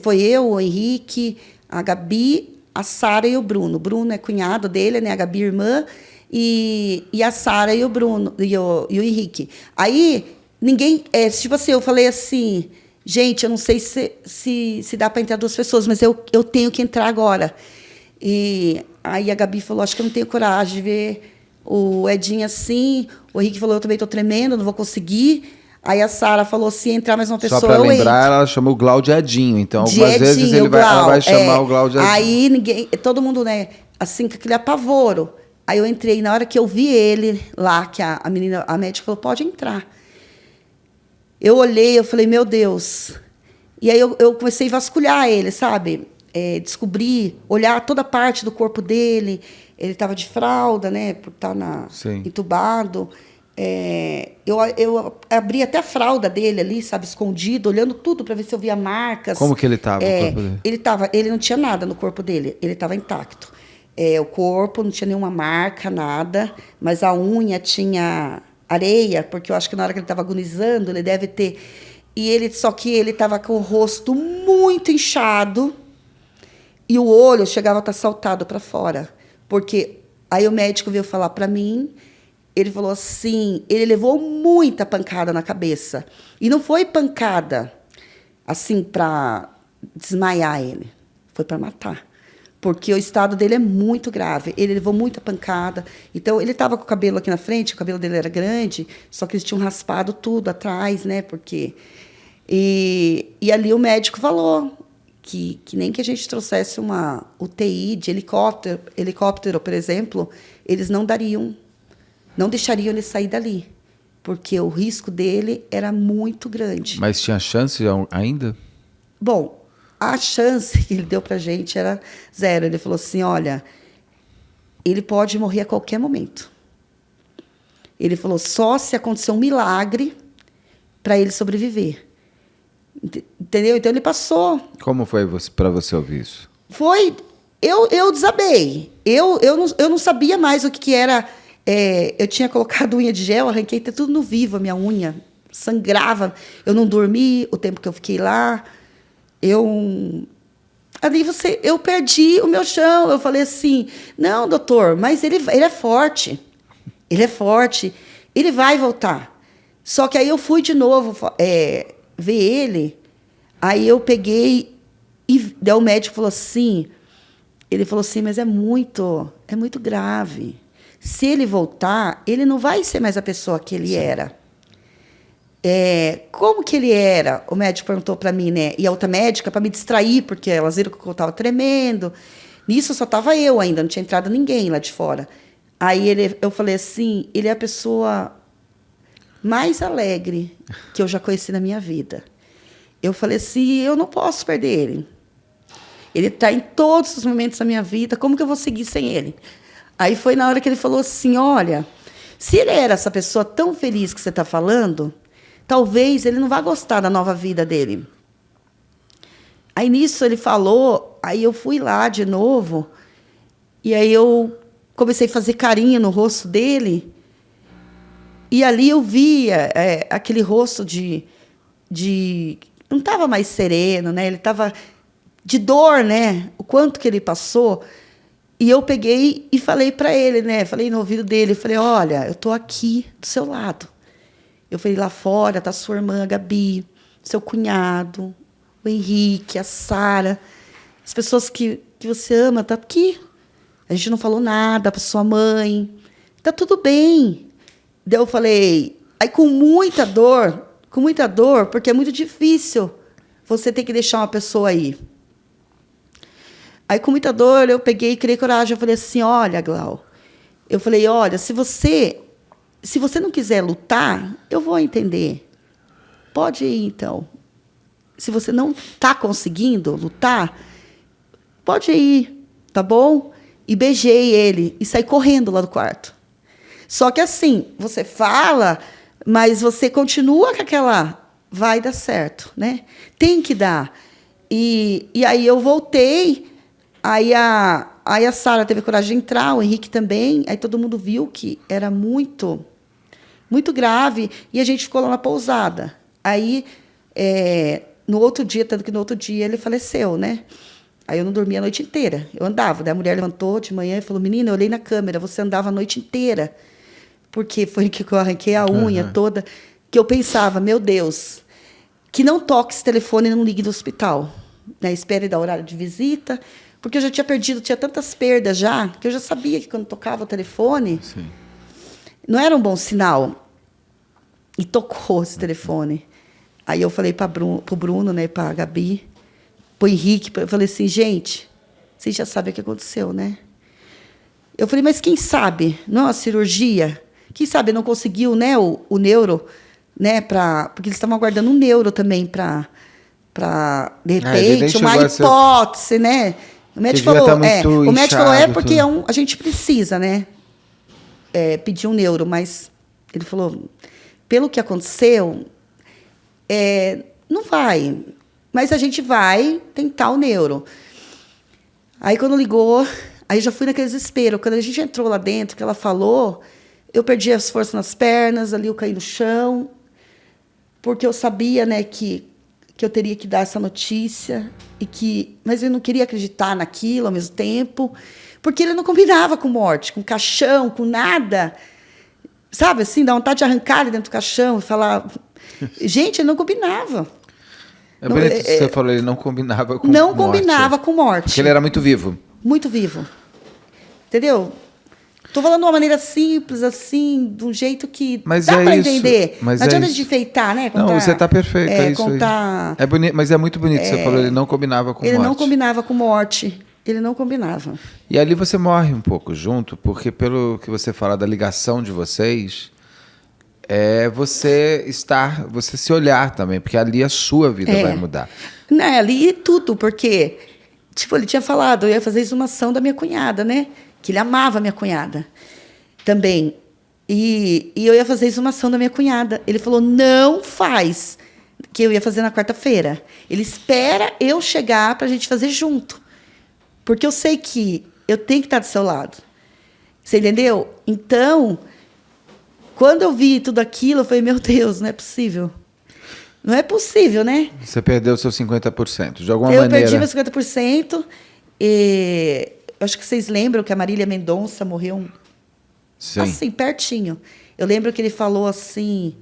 Foi eu, o Henrique, a Gabi, a Sara e o Bruno. O Bruno é cunhado dele, né? A Gabi, irmã. E a Sara e o Bruno, e o Henrique. Aí, ninguém... tipo assim, eu falei assim... Gente, eu não sei se dá para entrar 2 pessoas, mas eu tenho que entrar agora. E aí a Gabi falou, acho que eu não tenho coragem de ver o Edinho assim. O Henrique falou, eu também estou tremendo, não vou conseguir. Aí a Sara falou, se entrar mais uma pessoa, só para lembrar, ela chamou o Glau de Edinho. Então, algumas vezes ela vai chamar o Glau de Edinho. Aí todo mundo, né, assim, com aquele apavoro. Aí eu entrei, na hora que eu vi ele lá, que a médica falou, pode entrar. Eu olhei, eu falei, meu Deus. E aí eu comecei a vasculhar ele, sabe? Descobrir, olhar toda a parte do corpo dele. Ele estava de fralda, né? Por estar entubado. Eu abri até a fralda dele ali, sabe? Escondido, olhando tudo para ver se eu via marcas. Como que ele estava? Ele não tinha nada no corpo dele. Ele estava intacto. O corpo não tinha nenhuma marca, nada. Mas a unha tinha areia, porque eu acho que na hora que ele estava agonizando, ele deve ter... Só que ele estava com o rosto muito inchado e o olho chegava a estar saltado para fora. Porque aí o médico veio falar para mim, ele falou assim, ele levou muita pancada na cabeça. E não foi pancada, assim, para desmaiar ele. Foi para matar. Porque o estado dele é muito grave. Ele levou muita pancada. Então, ele estava com o cabelo aqui na frente, o cabelo dele era grande, só que eles tinham raspado tudo atrás, né? Porque... E ali o médico falou que nem que a gente trouxesse uma UTI de helicóptero, por exemplo, eles não deixariam ele sair dali, porque o risco dele era muito grande. Mas tinha chance ainda? Bom, a chance que ele deu pra gente era 0. Ele falou assim, olha, ele pode morrer a qualquer momento. Ele falou, só se acontecer um milagre para ele sobreviver. Entendeu? Então ele passou. Como foi para você ouvir isso? Foi... Eu desabei. Eu não sabia mais o que era... eu tinha colocado unha de gel, arranquei tudo no vivo, a minha unha. Sangrava. Eu não dormi o tempo que eu fiquei lá. Eu perdi o meu chão. Eu falei assim, não, doutor, mas ele é forte. Ele é forte. Ele vai voltar. Só que aí eu fui de novo ver ele. Aí eu peguei e daí o médico falou assim, ele falou assim, mas é muito grave. Se ele voltar, ele não vai ser mais a pessoa que ele era. Como que ele era? O médico perguntou para mim, né? E a outra médica, para me distrair, porque elas viram que eu estava tremendo. Nisso só estava eu ainda, não tinha entrado ninguém lá de fora. Aí eu falei assim, ele é a pessoa mais alegre que eu já conheci na minha vida. Eu falei assim, eu não posso perder ele. Ele está em todos os momentos da minha vida, como que eu vou seguir sem ele? Aí foi na hora que ele falou assim, olha, se ele era essa pessoa tão feliz que você está falando, talvez ele não vá gostar da nova vida dele. Aí nisso ele falou, aí eu fui lá de novo, e aí eu comecei a fazer carinho no rosto dele, e ali eu via aquele rosto de não estava mais sereno, né? Ele estava de dor, né? O quanto que ele passou. E eu peguei e falei para ele, né? Falei no ouvido dele, falei, olha, eu estou aqui do seu lado. Eu falei, lá fora está sua irmã, a Gabi, seu cunhado, o Henrique, a Sara, as pessoas que você ama, tá aqui. A gente não falou nada para sua mãe. Tá tudo bem. Daí eu falei, aí com muita dor, porque é muito difícil você ter que deixar uma pessoa aí. Aí, com muita dor, eu peguei e criei coragem. Eu falei assim, olha, Glau, eu falei, olha, se você não quiser lutar, eu vou entender. Pode ir, então. Se você não está conseguindo lutar, pode ir, tá bom? E beijei ele e saí correndo lá do quarto. Só que assim, você fala, mas você continua com aquela... Vai dar certo, né? Tem que dar. E aí eu voltei, aí a Sara teve coragem de entrar, o Henrique também, aí todo mundo viu que era muito, muito grave, e a gente ficou lá na pousada. Aí, no outro dia, tanto que no outro dia ele faleceu, né? Aí eu não dormia a noite inteira, eu andava. Daí a mulher levantou de manhã e falou, menina, eu olhei na câmera, você andava a noite inteira. Porque foi que eu arranquei a unha toda, que eu pensava, meu Deus, que não toque esse telefone e não ligue do hospital. Né? Espere dar horário de visita, porque eu já tinha tantas perdas já, que eu já sabia que quando tocava o telefone, sim, não era um bom sinal. E tocou esse telefone. Aí eu falei para o Bruno, né, para a Gabi, para o Henrique, eu falei assim, gente, vocês já sabem o que aconteceu, né? Eu falei, mas quem sabe? Não é uma cirurgia? Quem sabe não conseguiu, né, o neuro, né, porque eles estavam aguardando um neuro também para de repente, uma hipótese, né? O médico falou, o médico falou, porque a gente precisa, né, pedir um neuro, mas ele falou, pelo que aconteceu, não vai, mas a gente vai tentar o neuro. Aí quando ligou, aí já fui naquele desespero. Quando a gente entrou lá dentro, que ela falou, eu perdi as forças nas pernas, ali eu caí no chão, porque eu sabia, né, que eu teria que dar essa notícia, mas eu não queria acreditar naquilo ao mesmo tempo, porque ele não combinava com morte, com caixão, com nada. Sabe, assim, dá vontade de arrancar ele dentro do caixão e falar... Gente, ele não combinava. É bonito que você falou, ele não combinava com não morte. Não combinava com morte. Porque ele era muito vivo. Muito vivo. Entendeu? Estou falando de uma maneira simples, assim, de um jeito que mas dá é para isso, entender. mas não adianta é de enfeitar, né? Contar, não, você está perfeito, é isso contar, aí. É bonito, mas é muito bonito, você falou, ele não combinava com morte. Ele não combinava com morte. Ele não combinava. E ali você morre um pouco junto, porque pelo que você fala da ligação de vocês, é você se olhar também, porque ali a sua vida vai mudar. Não, ali tudo, porque tipo, ele tinha falado, eu ia fazer a exumação da minha cunhada, né? Que ele amava a minha cunhada também. E eu ia fazer a exumação da minha cunhada. Ele falou, não faz, que eu ia fazer na quarta-feira. Ele espera eu chegar para a gente fazer junto. Porque eu sei que eu tenho que estar do seu lado. Você entendeu? Então, quando eu vi tudo aquilo, eu falei, meu Deus, não é possível. Não é possível, né? Você perdeu seus 50%, de alguma maneira. Eu perdi meus 50%. E acho que vocês lembram que a Marília Mendonça morreu assim, pertinho. Eu lembro que ele falou assim...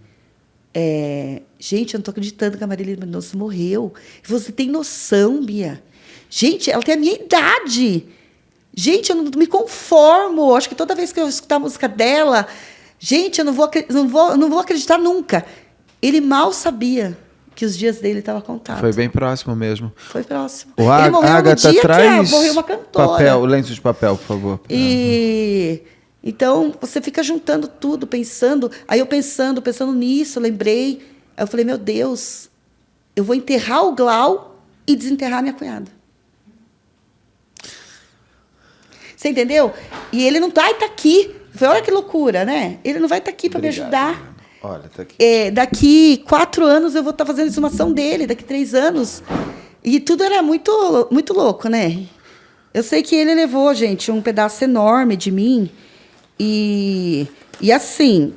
gente, eu não estou acreditando que a Marília Mendonça morreu. Você tem noção, Bia? Gente, ela tem a minha idade. Gente, eu não me conformo. Acho que toda vez que eu escutar a música dela, gente, eu não vou acreditar nunca. Ele mal sabia que os dias dele estavam contados. Foi bem próximo mesmo. Foi próximo. Ele morreu Agatha, no dia traz que morreu uma cantora. o lenço de papel, por favor. Então, você fica juntando tudo, pensando. Aí eu pensando nisso, eu lembrei. Aí eu falei, meu Deus, eu vou enterrar o Glau e desenterrar a minha cunhada. Você entendeu? E ele não vai estar aqui. Olha que loucura, né? Ele não vai estar aqui para me ajudar. Olha, tá aqui. Daqui 4 anos eu vou estar fazendo a exumação dele, daqui 3 anos. E tudo era muito, muito louco, né? Eu sei que ele levou, gente, um pedaço enorme de mim. E assim...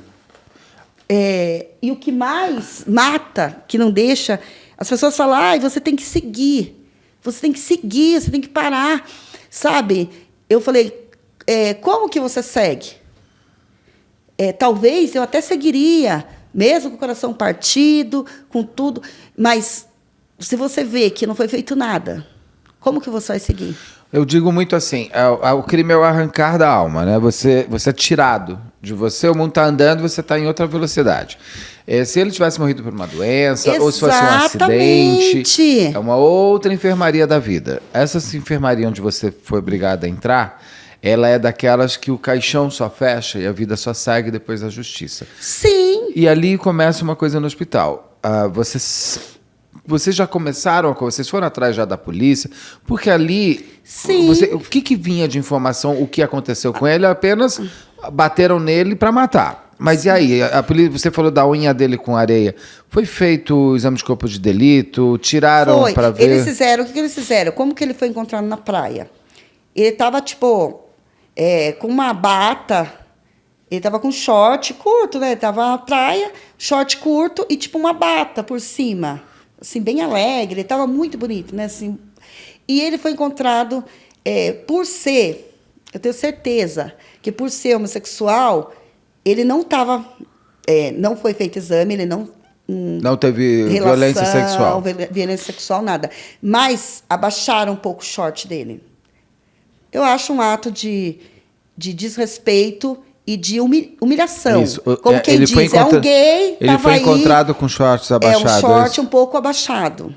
e o que mais mata, que não deixa... As pessoas falam, você tem que seguir. Você tem que seguir, você tem que parar. Sabe? Eu falei, como que você segue? Talvez eu até seguiria, mesmo com o coração partido, com tudo. Mas se você vê que não foi feito nada, como que você vai seguir? Eu digo muito assim, o crime é o arrancar da alma, né? Você é tirado de você, o mundo está andando, você está em outra velocidade. Se ele tivesse morrido por uma doença, ou se fosse um acidente, é uma outra enfermaria da vida. Essa enfermaria onde você foi obrigado a entrar, ela é daquelas que o caixão só fecha e a vida só segue depois da justiça. Sim. E ali começa uma coisa no hospital. Vocês já começaram, vocês foram atrás já da polícia, porque ali, o que vinha de informação, o que aconteceu com ele, apenas bateram nele para matar. Mas e aí, a polícia, você falou da unha dele com areia, foi feito o exame de corpo de delito, tiraram para ver? Eles fizeram, o que eles fizeram? Como que ele foi encontrado na praia? Ele estava, com uma bata, ele estava com short curto, né? Ele estava na praia, short curto e uma bata por cima. Assim, bem alegre, ele estava muito bonito, né? Assim, e ele foi encontrado por ser, eu tenho certeza, que por ser homossexual, ele não estava, não foi feito exame, ele não teve violência sexual, nada. Mas abaixaram um pouco o short dele. Eu acho um ato de desrespeito e de humilhação. Isso. Como quem diz, um gay, ele foi encontrado com shorts abaixados. Um short um pouco abaixado.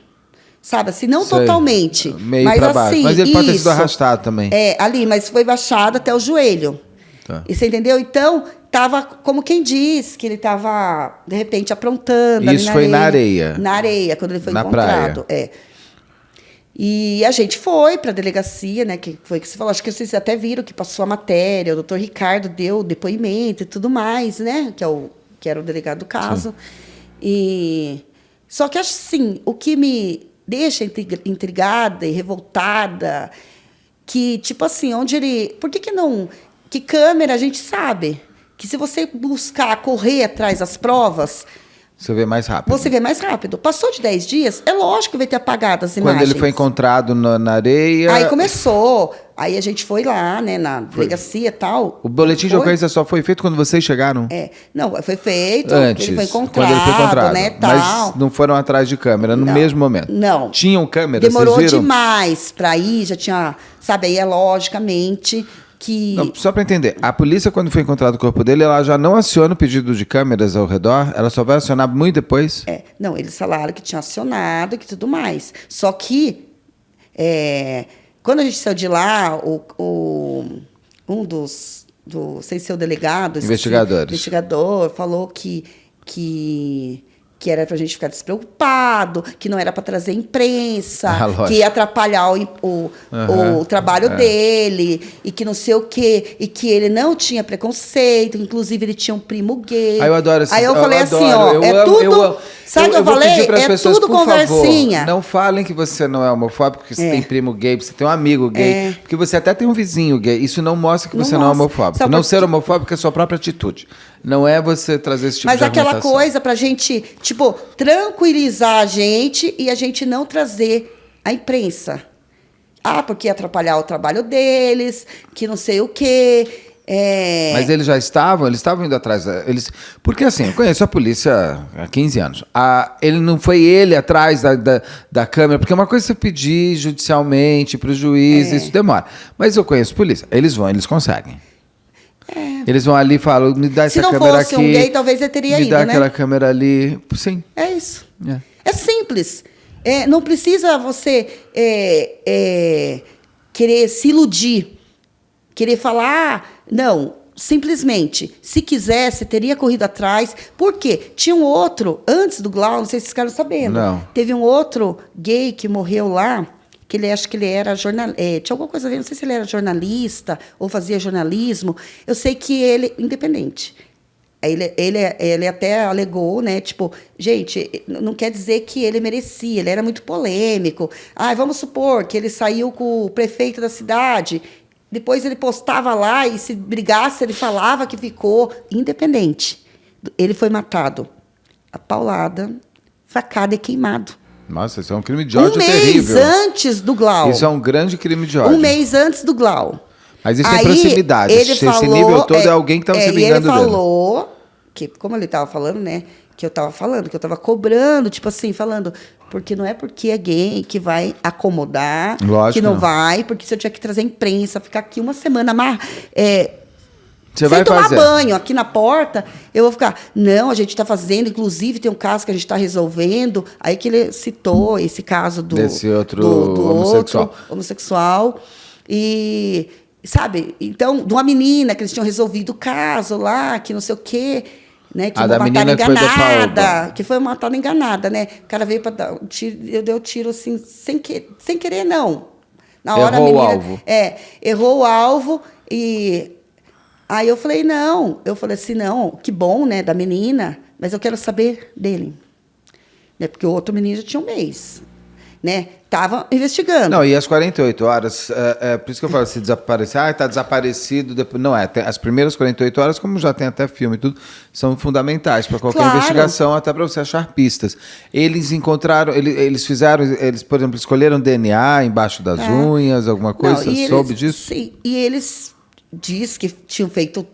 Sabe assim, não totalmente. Meio para baixo. Assim, mas ele pode ter sido arrastado também. Ali, mas foi baixado até o joelho. Tá. E você entendeu? Então, estava como quem diz, que ele estava, de repente, aprontando. Isso foi na areia. Na areia, quando ele foi encontrado. Praia. E a gente foi para a delegacia, né? Que foi que você falou, acho que vocês até viram que passou a matéria, o doutor Ricardo deu depoimento e tudo mais, né? Que era o delegado do caso. Só que, assim, o que me deixa intrigada e revoltada, que, onde ele... Por que não... Que câmera a gente sabe que se você buscar correr atrás das provas, Você vê mais rápido. você vê mais rápido. Passou de 10 dias, é lógico que vai ter apagado as imagens. Quando ele foi encontrado na areia... Aí começou. Aí a gente foi lá, né, na delegacia e tal. O boletim de ocorrência só foi feito quando vocês chegaram? Não, foi feito. Antes, ele foi encontrado, quando ele foi encontrado, né, tal. mas não foram atrás de câmera no Não, mesmo momento? não. Tinham câmera, Demorou vocês viram? demais pra ir, já tinha... Sabe, aí é logicamente que... Não, só para entender, a polícia, quando foi encontrado o corpo dele, ela já não aciona o pedido de câmeras ao redor? Ela só vai acionar muito depois? Não, eles falaram que tinha acionado e que tudo mais. Só que, quando a gente saiu de lá, um dos sem ser o delegado... investigador, falou que era pra gente ficar despreocupado, que não era para trazer imprensa, que ia atrapalhar o trabalho dele, e que não sei o quê, e que ele não tinha preconceito, inclusive ele tinha um primo gay. Eu adoro esse. Aí eu falei assim, sabe o que eu falei? É tudo conversinha. Favor, não falem que você não é homofóbico, que você tem primo gay, você tem um amigo gay, porque você até tem um vizinho gay. Isso não mostra que você não é homofóbico. Não ser homofóbico é a sua própria atitude. Não é você trazer esse tipo de argumentação. Mas aquela coisa pra gente, tipo, tranquilizar a gente e a gente não trazer a imprensa. Porque ia atrapalhar o trabalho deles, que não sei o quê. Mas eles estavam indo atrás. Porque assim, eu conheço a polícia há 15 anos. Não foi ele atrás da câmera, porque uma coisa é você pedir judicialmente para o juiz, isso demora. Mas eu conheço a polícia. Eles conseguem. Eles vão ali e falam, me dá essa câmera aqui. Se não fosse um gay, talvez ele teria ido, me dá né? aquela câmera ali. Sim. É isso. É simples. Não precisa você querer se iludir. Querer falar, não. Simplesmente, se quisesse, teria corrido atrás. Por quê? Tinha um outro, antes do Glau, não sei se vocês ficaram sabendo. Não. Teve um outro gay que morreu lá, que acho que ele era jornalista, tinha alguma coisa a ver, não sei se ele era jornalista ou fazia jornalismo. Eu sei que ele, independente. Ele até alegou, né? Tipo, gente, não quer dizer que ele merecia, ele era muito polêmico. Vamos supor que ele saiu com o prefeito da cidade, depois ele postava lá e se brigasse, ele falava que ficou independente. Ele foi matado a paulada, facada e queimado. Nossa, isso é um crime de ódio terrível. Um mês antes do Glau. Isso é um grande crime de ódio. Um mês antes do Glau. Mas isso é proximidade. Esse nível todo é alguém que estava se vingando dele. Ele falou, que, como ele estava falando, né? Que eu estava cobrando, tipo assim, falando, porque não é porque é gay que vai acomodar, lógico que não vai, porque se eu tiver que trazer imprensa, ficar aqui uma semana Você sem vai tomar fazer banho aqui na porta, eu vou ficar, não, a gente está fazendo, inclusive tem um caso que a gente está resolvendo, aí que ele citou esse caso desse outro homossexual, e, sabe, então, de uma menina que eles tinham resolvido o caso lá, que não sei o quê, né, que da menina que foi matada enganada, né, o cara veio para dar um tiro, eu dei o tiro assim, sem querer não, na hora errou a menina, o alvo. Errou o alvo e... Aí eu falei assim, não, que bom, né, da menina, mas eu quero saber dele. Né, porque o outro menino já tinha um mês, né? Tava investigando. Não, e as 48 horas, por isso que eu falo, se desaparecer, está desaparecido, depois, não as primeiras 48 horas, como já tem até filme e tudo, são fundamentais para qualquer investigação, até para você achar pistas. Eles encontraram, eles, por exemplo, escolheram DNA embaixo das unhas, alguma coisa, soube disso? Sim, e eles... diz que tinham feito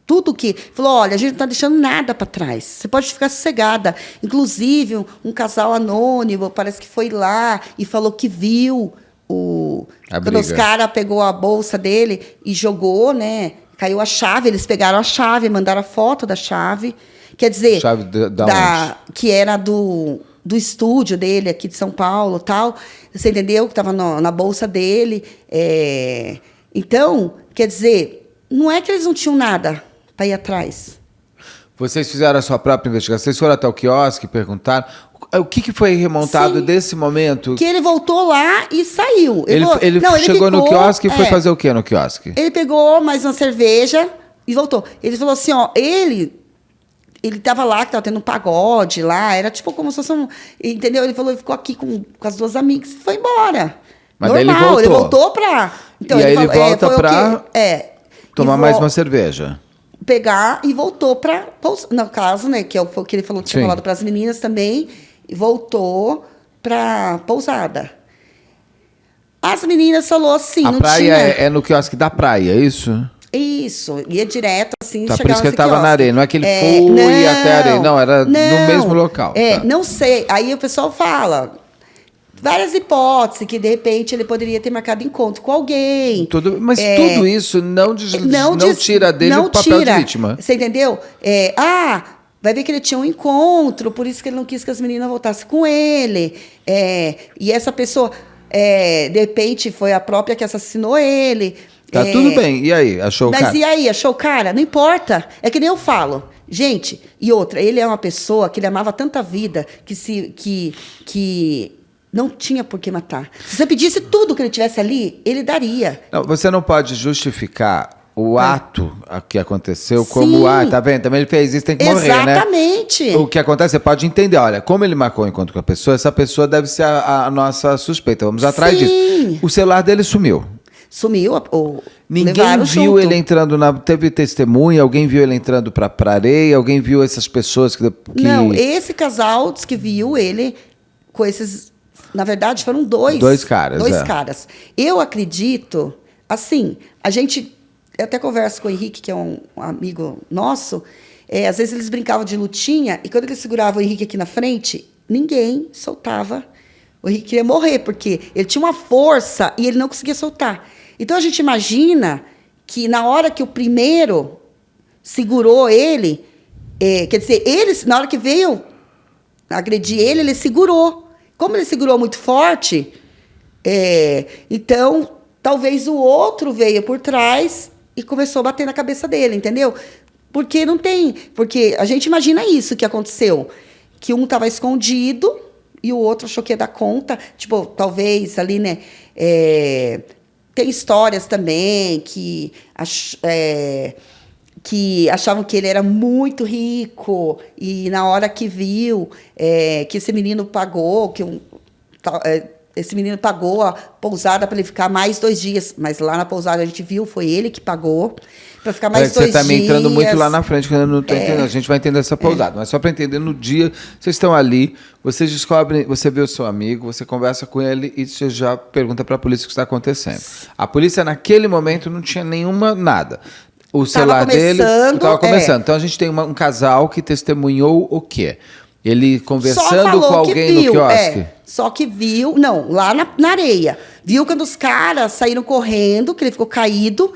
tudo que... Falou, olha, a gente não está deixando nada para trás. Você pode ficar sossegada. Inclusive, um casal anônimo, parece que foi lá e falou que viu quando os caras pegou a bolsa dele e jogou, né? Caiu a chave, eles pegaram a chave, mandaram a foto da chave. Quer dizer, chave que era do estúdio dele aqui de São Paulo, tal. Você entendeu? Que estava na bolsa dele. Então, quer dizer, não é que eles não tinham nada para ir atrás. Vocês fizeram a sua própria investigação? Vocês foram até o quiosque, perguntaram? O que foi remontado desse momento? Que ele voltou lá e saiu. Ele chegou no quiosque e foi fazer o que no quiosque? Ele pegou mais uma cerveja e voltou. Ele falou assim, ele estava lá, que estava tendo um pagode lá, era tipo como se fosse entendeu? Ele falou, ele ficou aqui com as duas amigas e foi embora. Mas normal, daí ele voltou para... Então, e aí ele volta para tomar mais uma cerveja. pegar e voltou para... No caso, né, que é o que ele falou, tinha Sim. falado para as meninas também, e voltou para pousada. As meninas falou assim, A não praia tinha... é no quiosque da praia, é isso? Isso, ia direto, assim, Tá, por chegava isso que ele nesse estava na quiosque. areia. Não é que ele foi até a areia. Não, era no mesmo local. Tá. Não sei. Aí o pessoal fala... Várias hipóteses, que de repente ele poderia ter marcado encontro com alguém. Mas tudo isso não tira dele o papel de vítima. Você entendeu? Vai ver que ele tinha um encontro, por isso que ele não quis que as meninas voltassem com ele. E essa pessoa, de repente, foi a própria que assassinou ele. Tá tudo bem. E aí? Achou o cara? Mas e aí? Achou o cara? Não importa. É que nem eu falo. Gente, e outra, ele é uma pessoa que ele amava tanta vida que não tinha por que matar. Se você pedisse tudo que ele tivesse ali, ele daria. Não, você não pode justificar o ato que aconteceu Sim. como, tá vendo? Também ele fez isso, tem que morrer, né? Exatamente. O que acontece, você pode entender, olha, como ele marcou o encontro com a pessoa, essa pessoa deve ser a nossa suspeita. Vamos atrás Sim. disso. O celular dele sumiu. Sumiu. Ninguém levaram viu junto. ele entrando teve testemunha, alguém viu ele entrando pra areia, alguém viu essas pessoas que... Não, esse casal diz que viu ele com esses... Na verdade, foram dois caras. Dois caras. Eu acredito, assim, eu até converso com o Henrique, que é um amigo nosso, às vezes eles brincavam de lutinha, e quando eles seguravam o Henrique aqui na frente, ninguém soltava. O Henrique queria morrer, porque ele tinha uma força e ele não conseguia soltar. Então, a gente imagina que na hora que o primeiro segurou ele, quer dizer, na hora que veio agredir ele segurou. Como ele segurou muito forte, então, talvez o outro veio por trás e começou a bater na cabeça dele, entendeu? Porque a gente imagina isso que aconteceu, que um estava escondido e o outro achou que ia dar conta, tipo, talvez ali, né, tem histórias também que achavam que ele era muito rico e na hora que viu que esse menino pagou, esse menino pagou a pousada para ele ficar mais 2 dias, mas lá na pousada a gente viu, foi ele que pagou para ficar mais 2 dias. Você está me entrando muito lá na frente, que eu não estou entendendo. A gente vai entender essa pousada, mas só para entender, no dia, vocês estão ali, vocês descobrem, você vê o seu amigo, você conversa com ele e você já pergunta para a polícia o que está acontecendo. A polícia, naquele momento, não tinha nada. O celular dele estava começando. Então, a gente tem um casal que testemunhou o quê? Ele conversando com alguém no quiosque? Só que viu, não, lá na areia. Viu quando os caras saíram correndo, que ele ficou caído.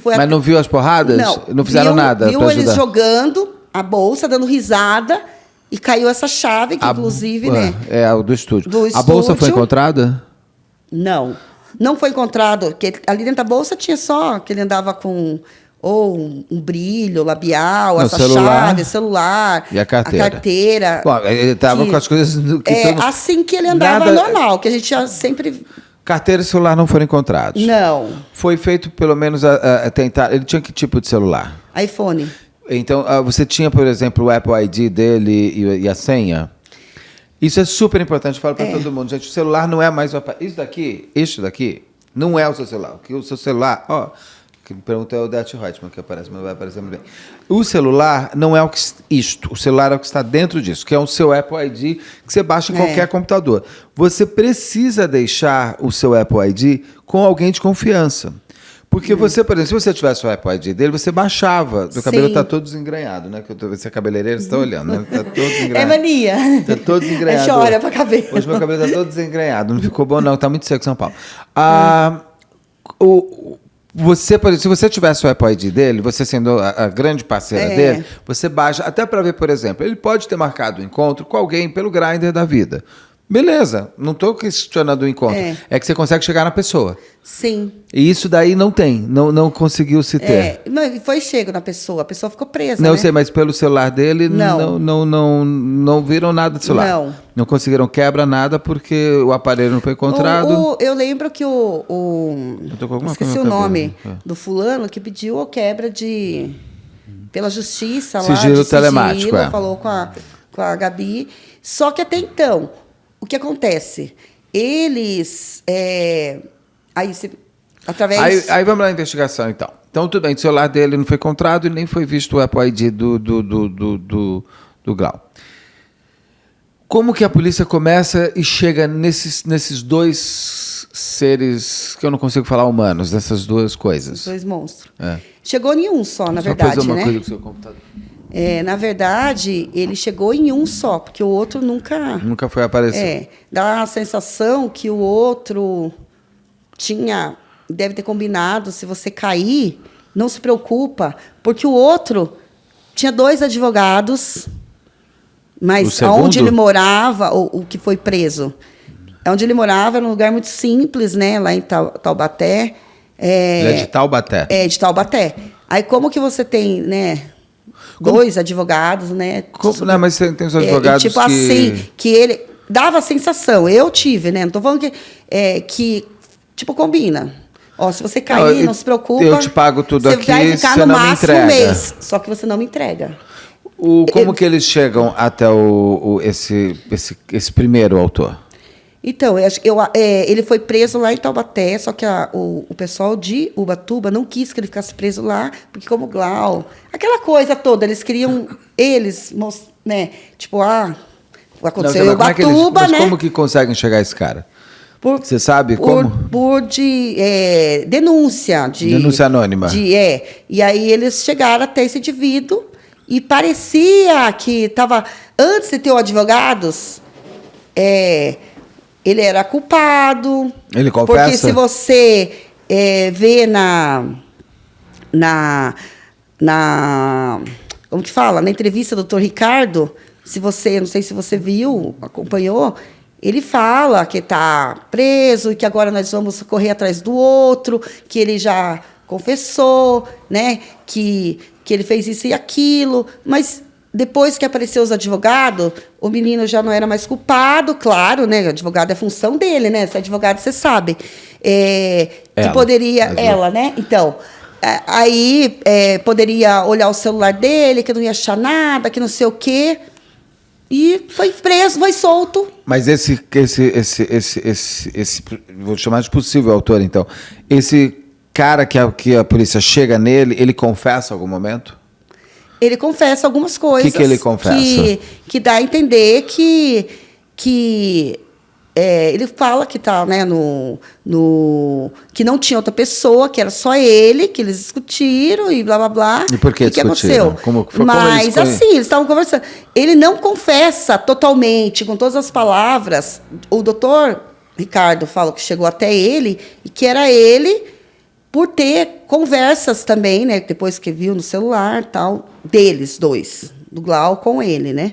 Mas não viu as porradas? Não fizeram nada para ajudar? Viu eles jogando a bolsa, dando risada, e caiu essa chave, que inclusive, né? É, o do estúdio. A bolsa foi encontrada? Não. Não foi encontrado, porque ali dentro da bolsa tinha só que ele andava com... ou um brilho labial, essa chave, celular. E a carteira. A carteira. Bom, ele estava com as coisas... assim que ele andava normal, que a gente já sempre... Carteira e celular não foram encontrados? Não. Foi feito, pelo menos, a tentar... Ele tinha que tipo de celular? iPhone. Então, você tinha, por exemplo, o Apple ID dele e a senha? Isso é super importante, eu falo para todo mundo. Gente, o celular não é mais... Isso daqui, não é o seu celular. O seu celular... Que me pergunta é o Odete Reutemann que aparece, mas não vai aparecer muito bem. O celular não é o celular é o que está dentro disso, que é o seu Apple ID, que você baixa em qualquer computador. Você precisa deixar o seu Apple ID com alguém de confiança. Porque você, por exemplo, se você tivesse o Apple ID dele, você baixava. Seu cabelo está todo desengrenhado, né? Que você é cabeleireiro, você está olhando, né? Está todo desengrenhado. É mania. Está todo desengrenhado. A gente olha para cabelo. Hoje meu cabelo está todo desengrenhado. Não ficou bom, não. Está muito seco São Paulo. Você, por exemplo, se você tivesse o Apple ID dele, você sendo a grande parceira dele, você baixa, até para ver, por exemplo, ele pode ter marcado um encontro com alguém pelo Grindr da vida. Beleza, não estou questionando o encontro. É que você consegue chegar na pessoa. Sim. E isso daí não tem, não conseguiu se ter. Não, foi chego na pessoa, a pessoa ficou presa. Não, né? eu sei, mas pelo celular dele não viram nada do celular. Não conseguiram quebra nada porque o aparelho não foi encontrado. Eu lembro que esqueci o nome do fulano que pediu a quebra pela justiça lá. Sigilo telemático. Falou com a Gabi. Só que até então, o que acontece? Eles... aí Através... Aí vamos lá na investigação, então. Então, tudo bem, o celular dele não foi encontrado e nem foi visto o Apple ID do Glau. Como que a polícia começa e chega nesses dois seres, que eu não consigo falar humanos, dessas duas coisas? 2 monstros. É. Chegou em um só, na Só verdade, fazer uma né? coisa com o seu computador. Na verdade, ele chegou em um só, porque o outro nunca... Nunca foi aparecer. Dá a sensação que o outro deve ter combinado, se você cair, não se preocupa, porque o outro tinha 2 advogados, mas onde ele morava, o que foi preso, onde ele morava era um lugar muito simples, né, lá em Taubaté. Ele é de Taubaté? É, de Taubaté. Aí como que você tem, né, 2 advogados, né? Não, mas tem os advogados tipo assim, que ele dava a sensação, eu tive, né? Não tô falando que tipo, combina. Ó, se você cair, não se preocupa. Eu te pago tudo aqui, você vai ficar você no não me máximo entrega. um mês, só que você não me entrega. Como que eles chegam até esse primeiro autor? Então, ele foi preso lá em Taubaté, só que o pessoal de Ubatuba não quis que ele ficasse preso lá, porque como Glau, aquela coisa toda, eles queriam, né, tipo, aconteceu em Ubatuba, né? Como que conseguem chegar a esse cara? Você sabe como? Por denúncia. Denúncia anônima. E aí eles chegaram até esse indivíduo e parecia que estava... Antes de ter o advogados, ele era culpado. Ele confessa? Porque se você vê como que fala? Na entrevista do Dr. Ricardo, não sei se você viu, acompanhou, ele fala que está preso e que agora nós vamos correr atrás do outro, que ele já confessou, né, que ele fez isso e aquilo, mas depois que apareceu os advogados, o menino já não era mais culpado, claro, né? O advogado é a função dele, né? Se é advogado, você sabe. Que poderia... Ela, né? Então, aí poderia olhar o celular dele, que não ia achar nada, que não sei o quê. E foi preso, foi solto. Mas esse vou chamar de possível autor, então. Esse cara que a polícia chega nele, ele confessa em algum momento? Ele confessa algumas coisas. O que ele confessa? Que dá a entender que ele fala que tá, né, que não tinha outra pessoa, que era só ele, que eles discutiram e blá blá blá. E por que discutiram? Aconteceu? Mas assim, eles estavam conversando. Ele não confessa totalmente, com todas as palavras. O doutor Ricardo fala que chegou até ele e que era ele por ter conversas também, né, depois que viu no celular, tal, deles 2, do Glau com ele, né?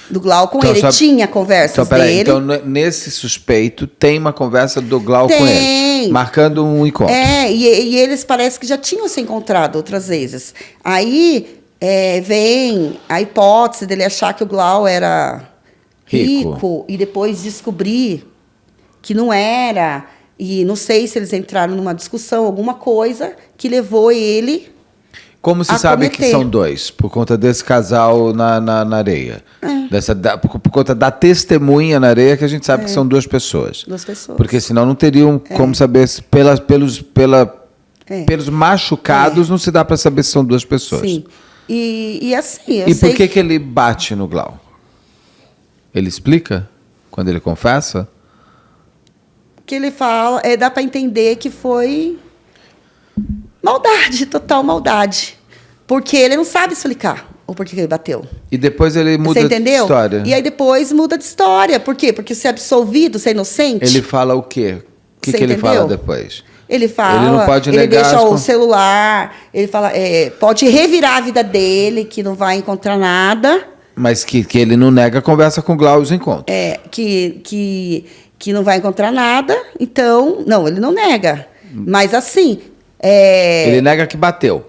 Do Glau com ele. Tinha conversas dele. Então, nesse suspeito, tem uma conversa do Glau com ele, marcando um encontro. E eles parece que já tinham se encontrado outras vezes. Aí vem a hipótese dele achar que o Glau era rico e depois descobrir que não era. E não sei se eles entraram numa discussão, alguma coisa que levou ele. Como se sabe que são 2? Por conta desse casal na areia. Por conta da testemunha na areia, que a gente sabe que são 2 pessoas. 2 pessoas. Porque senão não teriam como saber, pelos machucados, não se dá para saber se são 2 pessoas. Sim. E assim, eu sei... por que ele bate no Glau? Ele explica quando ele confessa? Que ele fala, dá para entender que foi maldade, total maldade. Porque ele não sabe explicar o porquê que ele bateu. E depois ele muda de história. E aí depois muda de história. Por quê? Porque se é absolvido, se é inocente. Ele fala o quê? O que ele fala depois? Ele fala, ele não pode negar, ele deixa o celular, ele fala, pode revirar a vida dele, que não vai encontrar nada. Mas que ele não nega a conversa com o Glau e os encontros. Que não vai encontrar nada, então... Não, ele não nega. Mas, assim... Ele nega que bateu.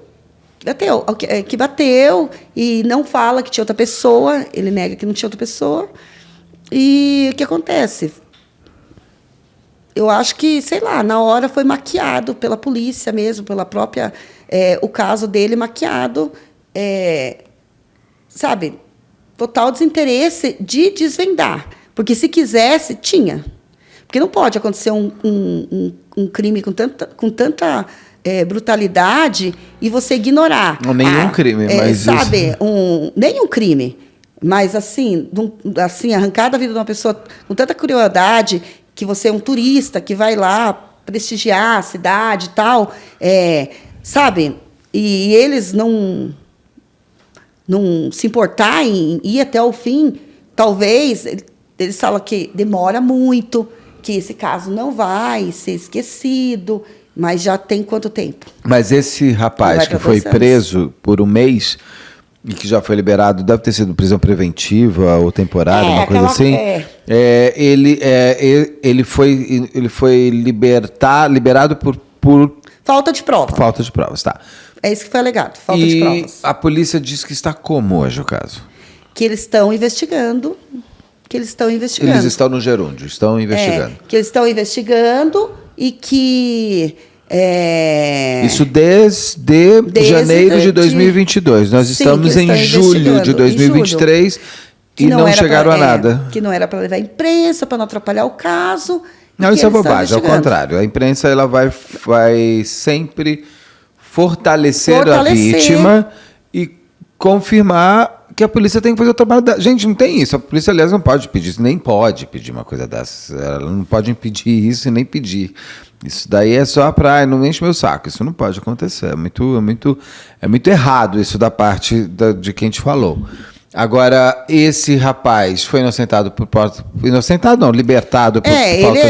Que bateu e não fala que tinha outra pessoa. Ele nega que não tinha outra pessoa. E o que acontece? Eu acho que, sei lá, na hora foi maquiado pela polícia mesmo, pela própria... o caso dele maquiado. Sabe? Total desinteresse de desvendar. Porque se quisesse, tinha. Porque não pode acontecer um crime com tanta brutalidade e você ignorar. Não, nenhum crime, mas sabe, isso... nenhum crime. Mas, assim, arrancar da vida de uma pessoa com tanta crueldade, que você é um turista que vai lá prestigiar a cidade e tal, sabe? E eles não se importar em ir até o fim, talvez, eles falam que demora muito, que esse caso não vai ser esquecido, mas já tem quanto tempo? Mas esse rapaz que foi preso por um mês e que já foi liberado, deve ter sido prisão preventiva ou temporária, uma coisa assim. Ele foi liberado por falta de prova. Falta de provas, tá. É isso que foi alegado, falta de provas. A polícia diz que está como hoje o caso? Que eles estão investigando. Eles estão no gerúndio, estão investigando. Que eles estão investigando e que... Isso desde janeiro de 2022. Nós estamos em julho de 2023 e não chegaram a nada. Que não era para levar a imprensa, para não atrapalhar o caso. Não, isso é bobagem, ao contrário. A imprensa ela vai sempre fortalecer a vítima e confirmar que a polícia tem que fazer o trabalho dela. Gente, não tem isso. A polícia, aliás, não pode pedir isso, nem pode pedir uma coisa dessa. Ela não pode impedir isso e nem pedir. Isso daí é só para não enche meu saco. Isso não pode acontecer. É muito errado isso da parte de quem te falou. Agora, esse rapaz foi libertado por falta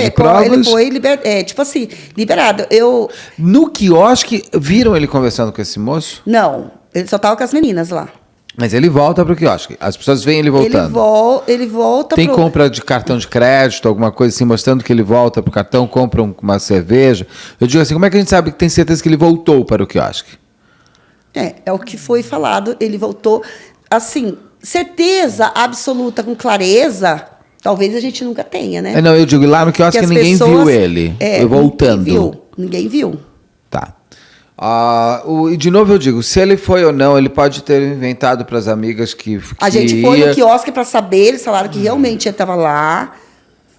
de provas. Ele foi liberado. No quiosque, viram ele conversando com esse moço? Não, ele só estava com as meninas lá. Mas ele volta para o quiosque. As pessoas veem ele voltando. Ele volta. Tem compra de cartão de crédito, alguma coisa assim, mostrando que ele volta para o cartão, compra uma cerveja. Eu digo assim, como é que a gente sabe que tem certeza que ele voltou para o quiosque? É o que foi falado. Ele voltou, assim, certeza absoluta, com clareza, talvez a gente nunca tenha, né? Não, eu digo, lá no quiosque ninguém viu ele voltando. Ninguém viu. Tá. E de novo eu digo, se ele foi ou não, ele pode ter inventado para as amigas que a gente foi no quiosque para saber, eles falaram que realmente ele estava lá,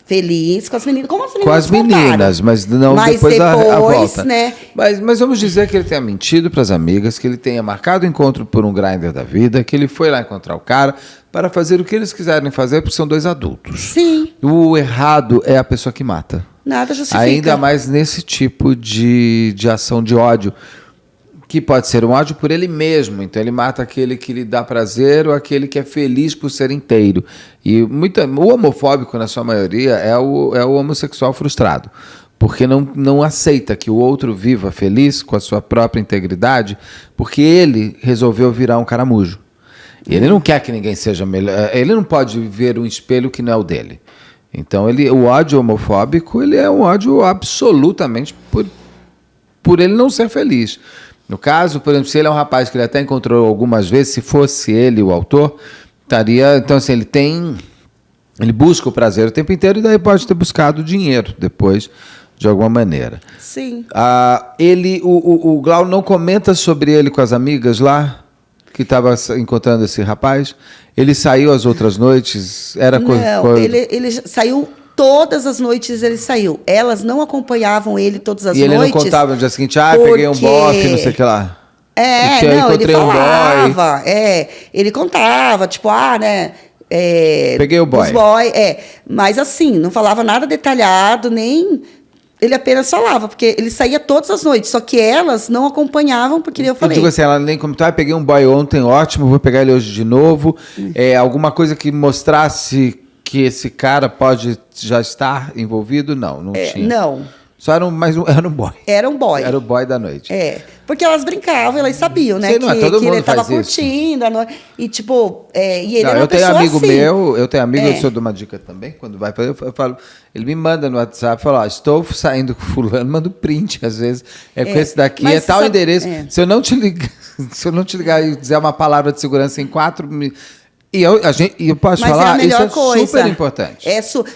feliz, com as meninas. Como as meninas? Com as meninas, mas não depois a volta. Né? Mas vamos dizer que ele tenha mentido para as amigas, que ele tenha marcado o encontro por um Grindr da vida, que ele foi lá encontrar o cara para fazer o que eles quiserem fazer, porque são dois adultos. Sim. O errado é a pessoa que mata. Nada justifica. Ainda mais nesse tipo de ação de ódio, que pode ser um ódio por ele mesmo. Então ele mata aquele que lhe dá prazer ou aquele que é feliz por ser inteiro. E o homofóbico, na sua maioria, é o homossexual frustrado. Porque não aceita que o outro viva feliz com a sua própria integridade, porque ele resolveu virar um caramujo. E ele não quer que ninguém seja melhor. Ele não pode ver um espelho que não é o dele. Então, o ódio homofóbico ele é um ódio absolutamente por ele não ser feliz. No caso, por exemplo, se ele é um rapaz que ele até encontrou algumas vezes, se fosse ele o autor, estaria... Então, assim, ele busca o prazer o tempo inteiro e daí pode ter buscado dinheiro depois, de alguma maneira. Sim. O Glau não comenta sobre ele com as amigas lá, que estava encontrando esse rapaz? Ele saiu as outras noites? Ele saiu todas as noites, ele saiu. Elas não acompanhavam ele todas as noites. E ele não contava no dia seguinte, peguei um bofe, não sei o que lá. Ele falava. Ele contava, tipo, né... peguei o boy. Mas assim, não falava nada detalhado, nem... Ele apenas falava, porque ele saía todas as noites, só que elas não acompanhavam, porque eu falei... Eu digo assim, ela nem comentou, peguei um boy ontem, ótimo, vou pegar ele hoje de novo. Alguma coisa que mostrasse que esse cara pode já estar envolvido? Não tinha. Não. Só era um boy. Era um boy. Era o boy da noite. Porque elas brincavam, elas sabiam, né? Todo que mundo ele estava curtindo. E tipo, e ele era uma eu tenho pessoa amigo assim. eu tenho amigo, eu dou uma dica também, quando vai fazer, eu falo, ele me manda no WhatsApp, fala, estou saindo com fulano, manda print, às vezes, com esse daqui, mas tal endereço. Se eu não te ligar e dizer uma palavra de segurança em 4 minutos, e eu posso falar, isso é super importante.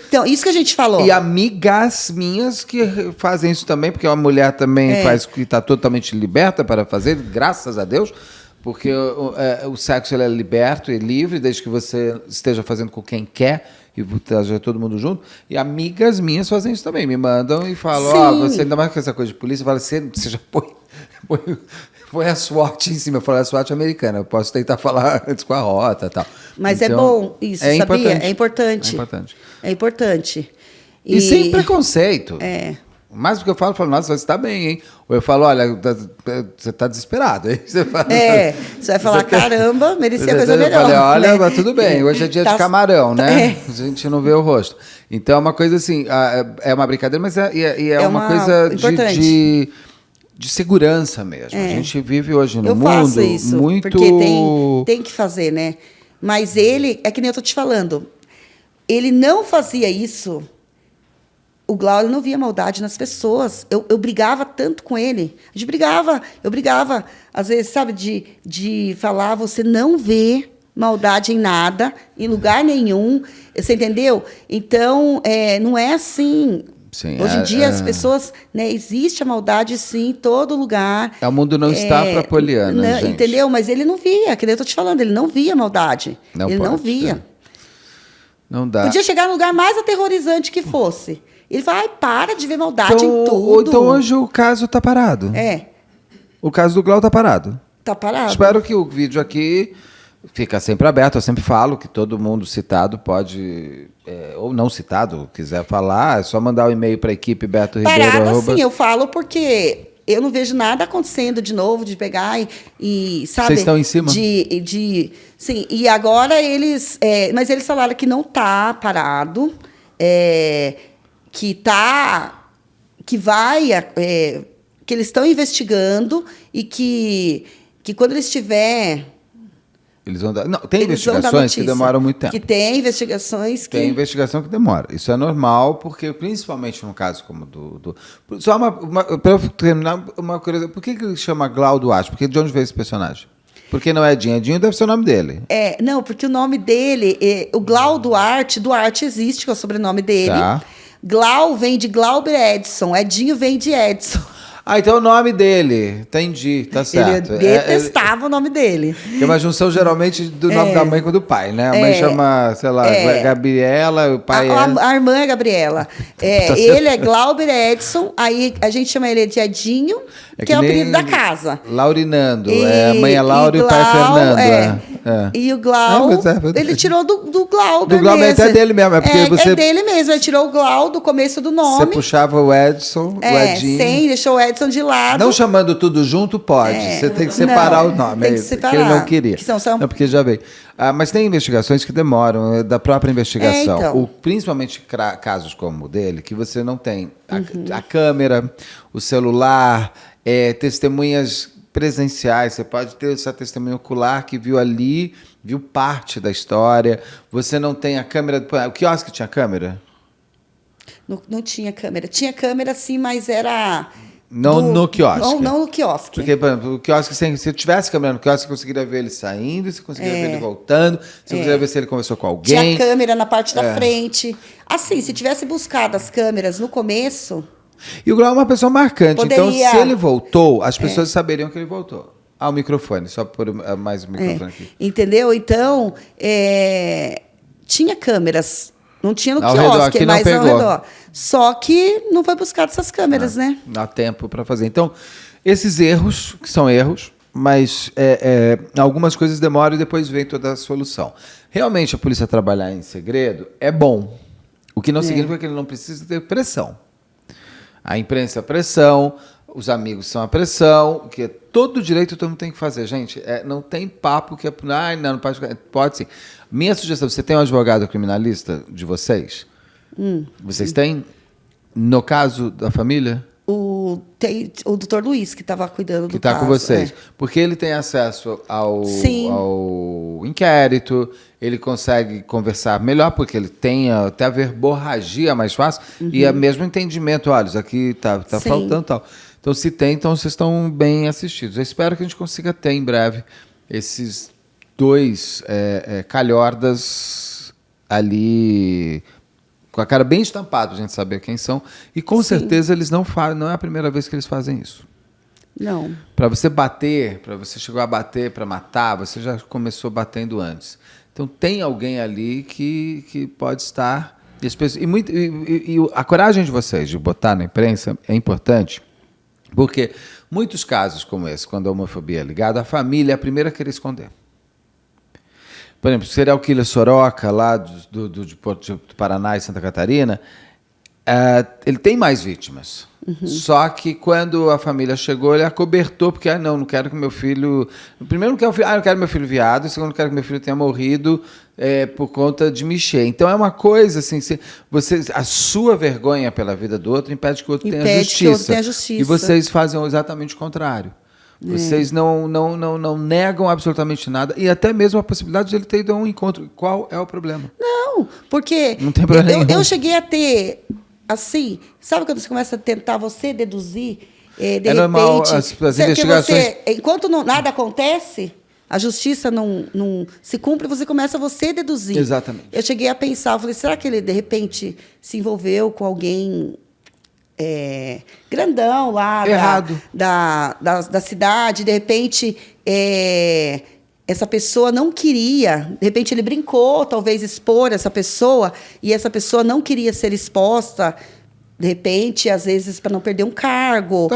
Então, isso que a gente falou. E amigas minhas que fazem isso também, porque uma mulher também faz, que está totalmente liberta para fazer, graças a Deus, porque o sexo ele é liberto e livre, desde que você esteja fazendo com quem quer e vou trazer todo mundo junto. E amigas minhas fazem isso também, me mandam e falam, você ainda mais com essa coisa de polícia, fala, você já põe a SWAT em cima. Eu falo, a SWAT americana, eu posso tentar falar antes com a rota e tal. Mas então, é bom isso, sabia? Importante. É importante. É importante. É importante. E sem preconceito. É. Mais do que eu falo, nossa, você está bem, hein? Ou eu falo, olha, você está desesperado. Aí você fala, você vai falar, caramba, merecia coisa melhor. Eu falei, olha, né? mas tudo bem, hoje é dia de camarão, né? A gente não vê o rosto. Então é uma coisa assim, é uma brincadeira, mas é uma coisa de segurança mesmo. A gente vive hoje no mundo faço isso, muito... porque tem que fazer, né? Mas ele, é que nem eu tô te falando, ele não fazia isso... O Glau, ele não via maldade nas pessoas. Eu brigava tanto com ele. A gente brigava. Eu brigava, às vezes, sabe, de falar, você não vê maldade em nada, em lugar nenhum. Você entendeu? Então, não é assim. Sim, hoje em dia, as pessoas... Né, existe a maldade, sim, em todo lugar. O mundo não está para poliana, gente. Entendeu? Mas ele não via, que nem eu estou te falando. Ele não via maldade. Ele não via. Não dá. Podia chegar no lugar mais aterrorizante que fosse. Ele fala, para de ver maldade em tudo. Então hoje o caso está parado. O caso do Glau está parado. Está parado. Espero que o vídeo aqui fica sempre aberto. Eu sempre falo que todo mundo citado pode, ou não citado, quiser falar, é só mandar um e-mail para a equipe Beto Ribeiro. Parado, sim, eu falo porque eu não vejo nada acontecendo de novo, de pegar e sabe... Vocês estão em cima? Sim, e agora eles... mas eles falaram que não está parado, que eles estão investigando e que quando eles tiver... Eles vão dar... Não, tem investigações que demoram muito tempo. Que tem investigações que... Tem investigação que demora. Isso é normal, porque principalmente no caso como Só para eu terminar, uma coisa... Por que ele chama Glau Duarte? Porque de onde veio esse personagem? Porque não é Dinho. Dinho deve ser o nome dele. Não, porque o nome dele... o Glau Duarte existe, que é o sobrenome dele. Tá. Glau vem de Glauber Edson. Edinho vem de Edson. Então é o nome dele. Entendi, tá certo. Ele detestava o nome dele. É uma junção geralmente do nome da mãe com do pai, né? A mãe chama, sei lá, Gabriela, o pai a irmã é Gabriela. Ele é Glauber Edson, aí a gente chama ele de Edinho, que é o apelido da casa. Laurinando. A mãe é Laura e o pai é Fernando. E o Glau, ele tirou do Glauber. Do Glauber até dele mesmo. É dele mesmo, ele tirou o Glau do começo do nome. Você puxava o Edson, o Edinho. Sim, deixou o Edson de lado. Não chamando tudo junto, pode. Você tem que separar o nome. Tem que separar. Que ele não queria. Não, porque já veio. Mas tem investigações que demoram, da própria investigação. Então. Principalmente casos como o dele, que você não tem a câmera, o celular, testemunhas presenciais. Você pode ter essa testemunha ocular que viu ali, viu parte da história. Você não tem a câmera... O quiosque tinha câmera? Não tinha câmera. Tinha câmera, sim, mas era... Não no quiosque. Não no quiosque. Porque, por exemplo, o quiosque, se tivesse câmera no quiosque, você conseguiria ver ele saindo, você conseguiria ver ele voltando, você conseguiria ver se ele conversou com alguém. Tinha câmera na parte da frente. Assim, se tivesse buscado as câmeras no começo... E o Glau é uma pessoa marcante. Poderia... Então, se ele voltou, as pessoas saberiam que ele voltou. O microfone. Só por mais o microfone aqui. Entendeu? Então, tinha câmeras. Não tinha no ao quiosque, redor, mas ao redor. Só que não foi buscado essas câmeras, né? Não há tempo para fazer. Então, esses erros, que são erros, mas algumas coisas demoram e depois vem toda a solução. Realmente, a polícia trabalhar em segredo é bom. O que não significa que ele não precisa ter pressão. A imprensa é pressão, os amigos são a pressão, que todo direito todo mundo tem que fazer. Gente, não tem papo que não pode sim. Minha sugestão, você tem um advogado criminalista de vocês? Vocês têm? No caso da família? Tem o doutor Luiz, que estava cuidando do caso. Que está com vocês. Porque ele tem acesso ao inquérito, ele consegue conversar melhor, porque ele tem até a verborragia mais fácil, e é mesmo entendimento. Olha, isso aqui está faltando tal. Então, se tem, então vocês estão bem assistidos. Eu espero que a gente consiga ter em breve esses dois calhordas ali... com a cara bem estampada para a gente saber quem são. E com certeza eles não é a primeira vez que eles fazem isso. Não. Para você bater, para você chegar a bater, para matar, você já começou batendo antes. Então tem alguém ali que pode estar... E a coragem de vocês de botar na imprensa é importante, porque muitos casos como esse, quando a homofobia é ligada, a família é a primeira a querer esconder. Por exemplo, o serial killer Soroca, lá do Paraná e Santa Catarina, ele tem mais vítimas. Só que quando a família chegou, ele acobertou, porque, não quero que meu filho... Primeiro, não quero meu filho viado, segundo, não quero que meu filho tenha morrido por conta de mexer. Então, é uma coisa, assim, a sua vergonha pela vida do outro impede que o outro tenha justiça. Que o outro tenha justiça. E vocês fazem exatamente o contrário. Vocês não negam absolutamente nada, e até mesmo a possibilidade de ele ter ido a um encontro. Qual é o problema? Não, porque não tem problema eu cheguei a ter, assim, sabe quando você começa a tentar você deduzir, de repente... normal, as investigações... enquanto nada acontece, a justiça não se cumpre, você começa você a deduzir. Exatamente. Eu cheguei a pensar, eu falei, será que ele, de repente, se envolveu com alguém... grandão lá da cidade, de repente essa pessoa não queria, de repente ele brincou, talvez expor essa pessoa, e essa pessoa não queria ser exposta, de repente, às vezes, para não perder um cargo,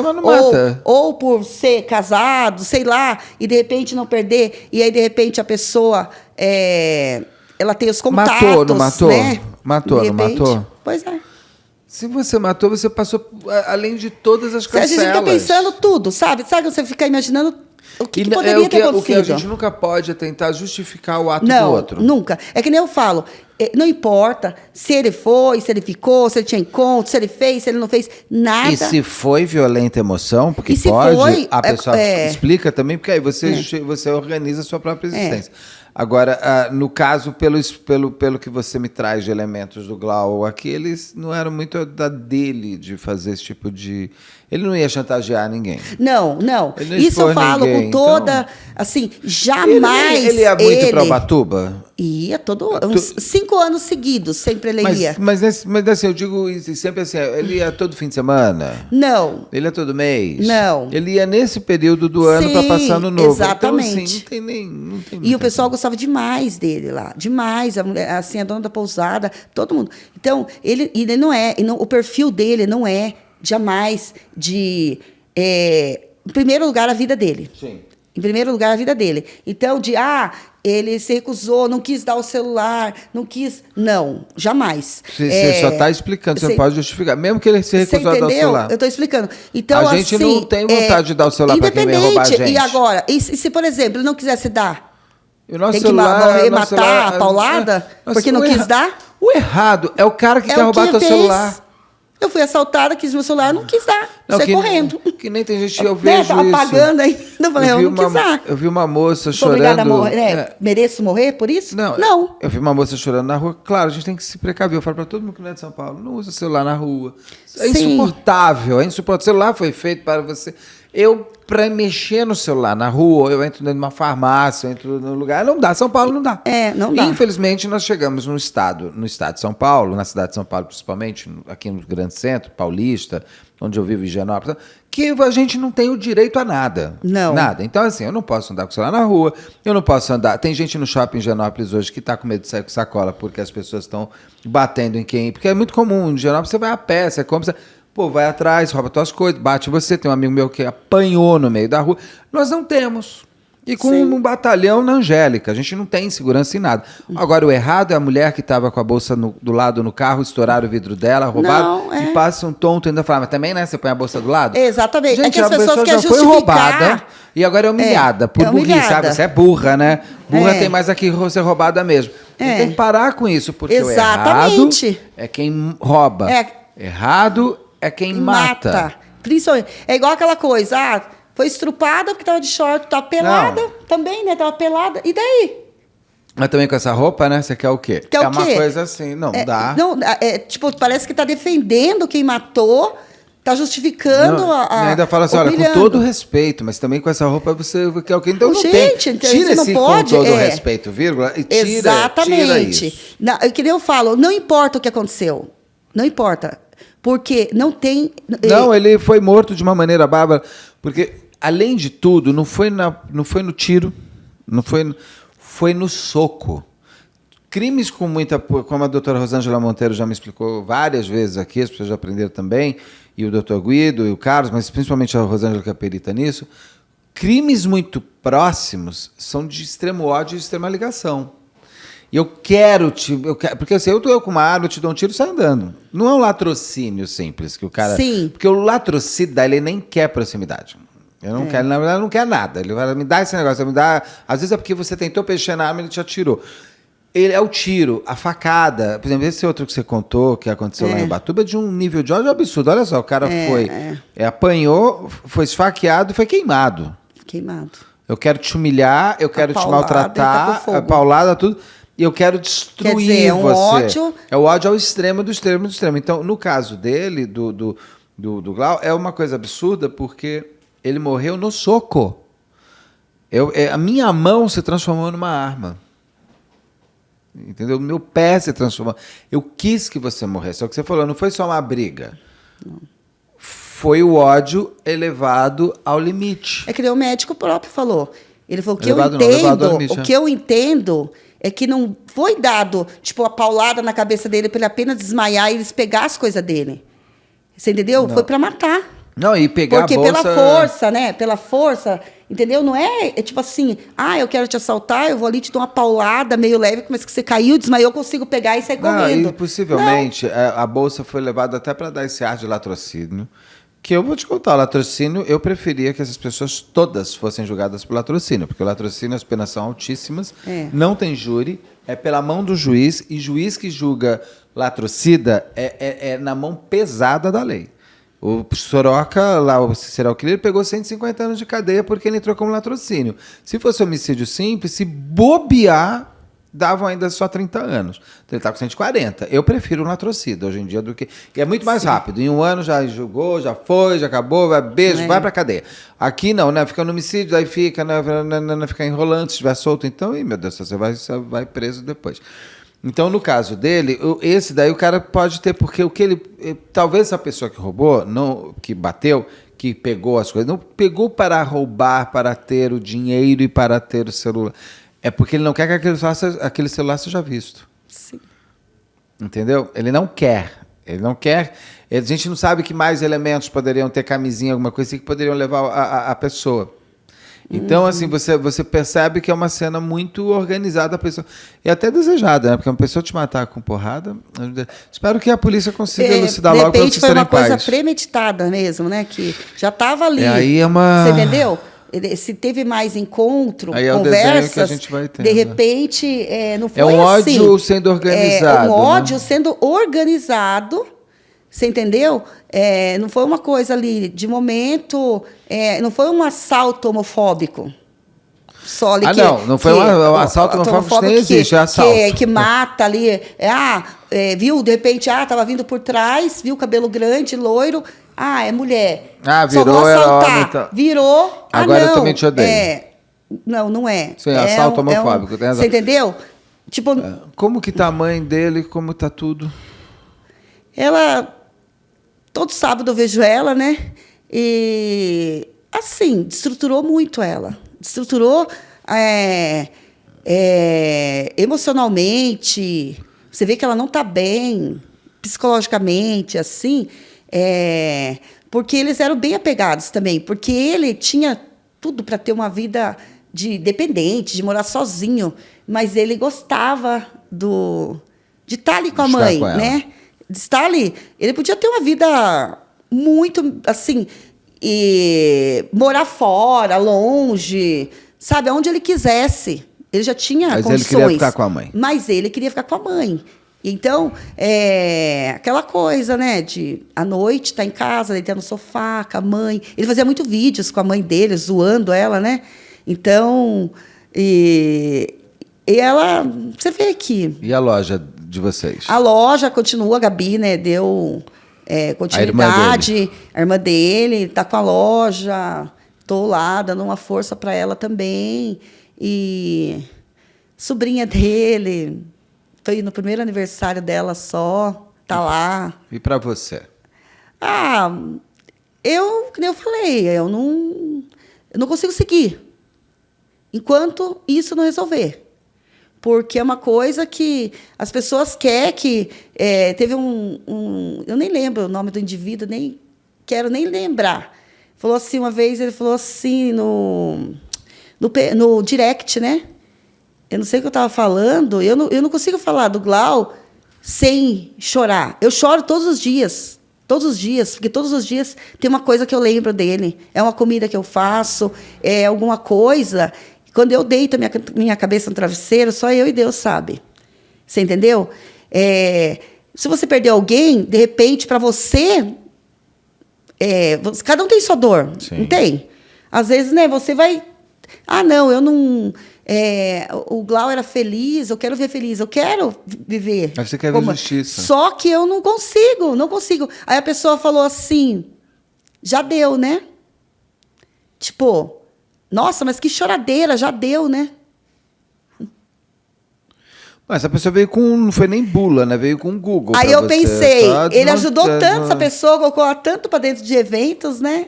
ou por ser casado, sei lá, e de repente não perder, e aí de repente a pessoa ela tem os contatos. Matou, não matou? Né? Matou, não matou? Pois é. Se você matou, você passou além de todas as cancelas. A gente fica pensando tudo, sabe? Sabe quando você fica imaginando o que poderia ter acontecido? O que a gente nunca pode é tentar justificar o ato do outro. Não, nunca. É que nem eu falo, não importa se ele foi, se ele ficou, se ele tinha encontro, se ele fez, se ele não fez, nada. E se foi violenta emoção, porque pode, a pessoa explica também, porque aí você organiza a sua própria existência. Agora, no caso, pelo que você me traz de elementos do Glau aqui, eles não eram muito dele de fazer esse tipo de... Ele não ia chantagear ninguém. Não. Isso eu falo com toda... Então... Assim, jamais... Ele ia muito para Ubatuba? Ia, uns 5 anos seguidos, sempre ele ia. Mas assim, eu digo sempre assim, ele ia todo fim de semana? Não. Ele ia todo mês? Não. Ele ia nesse período do ano para passar no novo. Exatamente. Então, assim, não tem e o pessoal gostava demais dele lá, demais. Assim, a dona da pousada, todo mundo. Então, ele não é, o perfil dele não é jamais de... em primeiro lugar, a vida dele. Sim. Em primeiro lugar, a vida dele. Então, ele se recusou, não quis dar o celular, não quis... Não, jamais. Você só está explicando, você não pode justificar. Mesmo que ele se recusou a dar o celular. Eu estou explicando. Então, a gente não tem vontade de dar o celular para quem vem roubar a gente. E agora? E se, por exemplo, ele não quisesse dar? O nosso tem celular, que matar a paulada? Porque não quis dar? O errado é o cara que quer roubar teu celular. Eu fui assaltada, quis meu celular, não quis dar. Saí correndo. Que nem tem gente, eu vejo tava pagando ainda. Eu não quis dar. Eu vi uma moça chorando. Obrigada a morrer. Mereço morrer por isso? Não. Eu vi uma moça chorando na rua. Claro, a gente tem que se precaver. Eu falo para todo mundo que não é de São Paulo, não usa celular na rua. É insuportável. O celular foi feito para você... Para mexer no celular na rua, eu entro dentro de uma farmácia, eu entro no lugar, não dá. São Paulo não dá. Não dá. Infelizmente, nós chegamos no estado de São Paulo, na cidade de São Paulo principalmente, aqui no grande centro, Paulista, onde eu vivo em Higienópolis, que a gente não tem o direito a nada. Não. Nada. Então, assim, eu não posso andar com o celular na rua, eu não posso andar... Tem gente no shopping em Higienópolis hoje que está com medo de sair com sacola, porque as pessoas estão batendo em quem... Porque é muito comum, em Higienópolis você vai a pé, você compra... Pô, vai atrás, rouba tuas coisas, bate você. Tem um amigo meu que apanhou no meio da rua. Nós não temos. E com um batalhão na Angélica. A gente não tem segurança em nada. Agora, o errado é a mulher que estava com a bolsa do lado no carro, estouraram o vidro dela, roubaram. E passa um tonto ainda falar, mas também, né? Você põe a bolsa do lado? Exatamente. Gente, que as pessoas querem já foi roubada e agora é humilhada. Por burrice, sabe? Você é burra, né? Burra tem mais aqui ser roubada mesmo. Tem que parar com isso, porque o errado é quem rouba. Errado é quem mata. Principalmente. É igual aquela coisa, foi estrupada porque tava de short, tava pelada também, né? Tava pelada. E daí? Mas também com essa roupa, né? Você quer o quê? Quer o quê? Uma coisa assim, não dá. Não, tipo, parece que tá defendendo quem matou, tá justificando ainda fala assim, olha, com todo respeito, mas também com essa roupa você quer o quê? Então não tem. Tira esse com todo respeito, vírgula, e tira isso. Que nem eu falo, não importa o que aconteceu. Não importa. Porque não tem... Não, ele foi morto de uma maneira bárbara. Porque, além de tudo, não foi no tiro, foi no soco. crimes com muita... Como a doutora Rosângela Monteiro já me explicou várias vezes aqui, as pessoas já aprenderam também, e o doutor Guido e o Carlos, mas principalmente a Rosângela que é perita nisso, crimes muito próximos são de extremo ódio e de extrema ligação. E eu quero porque assim, eu com uma arma, eu te dou um tiro e sai andando. Não é um latrocínio simples que o cara... Sim. Porque o latrocida, ele nem quer proximidade. Eu não quero, na verdade, não quer nada. Ele vai me dar esse negócio, me dá... Às vezes é porque você tentou peixar na arma e ele te atirou. Ele é o tiro, a facada. Por exemplo, esse outro que você contou, que aconteceu lá em Ubatuba, é de um nível de ódio absurdo. Olha só, o cara apanhou, foi esfaqueado e foi queimado. Queimado. Eu quero te humilhar, eu quero te maltratar, a paulada, tudo. E eu quero destruir Quer dizer, é um você. ódio... É o ódio ao extremo do extremo do extremo. Então, no caso dele, do Glau, é uma coisa absurda porque ele morreu no soco. A minha mão se transformou numa arma. Entendeu? Meu pé se transformou. Eu quis que você morresse. É o que você falou, não foi só uma briga. Não. Foi o ódio elevado ao limite. É que nem o médico próprio falou. Ele falou, o que eu entendo é que não foi dado, tipo, a paulada na cabeça dele para ele apenas desmaiar e eles pegar as coisas dele. Você entendeu? Não. Foi para matar. Não, e pegar porque a bolsa... pela força, né? Pela força, entendeu? Não é tipo assim, eu quero te assaltar, eu vou ali te dar uma paulada meio leve, mas que você caiu, desmaiou, eu consigo pegar e sair correndo. E possivelmente a bolsa foi levada até para dar esse ar de latrocínio, que eu vou te contar, o latrocínio, eu preferia que essas pessoas todas fossem julgadas por latrocínio, porque o latrocínio, as penas são altíssimas, não tem júri, é pela mão do juiz, e juiz que julga latrocida é na mão pesada da lei. O Soroca, lá, o serial killer, pegou 150 anos de cadeia porque ele entrou como latrocínio. Se fosse homicídio simples, se bobear, davam ainda só 30 anos. Então ele está com 140. Eu prefiro um latrocida hoje em dia do que... E é muito mais rápido. Em um ano já julgou, já foi, já acabou, vai beijo, vai para cadeia. Aqui não, né? Fica no homicídio, aí fica, não fica enrolando, se estiver solto, então, meu Deus, você vai preso depois. Então, no caso dele, esse daí o cara pode ter, porque o que ele... Talvez essa pessoa que roubou, que bateu, que pegou as coisas, não pegou para roubar, para ter o dinheiro e para ter o celular. É porque ele não quer que aquele celular seja visto. Sim. Entendeu? Ele não quer. Ele não quer... A gente não sabe que mais elementos poderiam ter, camisinha, alguma coisa assim, que poderiam levar a pessoa. Então, assim, você percebe que é uma cena muito organizada, a pessoa, e até desejada, né? Porque uma pessoa te matar com porrada... Espero que a polícia consiga elucidar logo para vocês terem paz. Foi uma coisa premeditada mesmo, né? Que já estava ali. Aí é uma... Você entendeu? Se teve mais encontro, aí conversas, que a gente vai tendo. De repente, não foi assim. É um assim. ódio sendo organizado. É um ódio sendo organizado, você entendeu? Não foi uma coisa ali, de momento, não foi um assalto homofóbico. Só ali não foi um assalto homofóbico que nem existe, é assalto. Que mata ali. Viu, de repente, estava vindo por trás, viu o cabelo grande, loiro. É mulher. Virou, só vou assaltar. Homem, tá. Virou. Agora não, eu também te odeio. Não é. Sim, assalto homofóbico. Você entendeu? Tipo, como que tá a mãe dele, como tá tudo? Ela... Todo sábado eu vejo ela, né? E, assim, destruturou muito ela. Destruturou emocionalmente. Você vê que ela não está bem, psicologicamente, assim... porque eles eram bem apegados também, porque ele tinha tudo para ter uma vida de dependente, de morar sozinho, mas ele gostava de estar ali com a mãe, né? De estar ali. Ele podia ter uma vida muito, assim, e morar fora, longe, sabe, aonde ele quisesse. Ele já tinha condições. Mas ele queria ficar com a mãe. Mas ele queria ficar com a mãe. Então, aquela coisa, né, de à noite estar em casa, deitar no sofá com a mãe. Ele fazia muito vídeos com a mãe dele, zoando ela, né? Então, e ela, você vê que... E a loja de vocês? A loja continua, a Gabi, né, deu continuidade. A irmã dele está com a loja. Estou lá, dando uma força para ela também. E sobrinha dele... Foi no primeiro aniversário dela só, tá lá. E para você? Como eu falei, eu não consigo seguir enquanto isso não resolver. porque é uma coisa que as pessoas querem que... teve eu nem lembro o nome do indivíduo, nem quero nem lembrar. Falou assim, uma vez, ele falou assim no direct, né? Eu não sei o que eu estava falando, eu não consigo falar do Glau sem chorar. Eu choro todos os dias, porque todos os dias tem uma coisa que eu lembro dele. É uma comida que eu faço, é alguma coisa. Quando eu deito a minha cabeça no travesseiro, só eu e Deus sabe. Você entendeu? Se você perder alguém, de repente, para você... cada um tem sua dor, Sim. não tem? Às vezes, né, você vai... Ah, não, eu não... o Glau era feliz, eu quero ver feliz, eu quero viver. Mas você quer ver justiça. Só que eu não consigo. Aí a pessoa falou assim, já deu, né? Tipo, nossa, mas que choradeira, já deu, né? Mas a pessoa veio com... Não foi nem bula, né? Veio com Google. Aí pra eu você. pensei, Só ele ajudou desmontando. tanto essa pessoa, colocou ela tanto para dentro de eventos, né?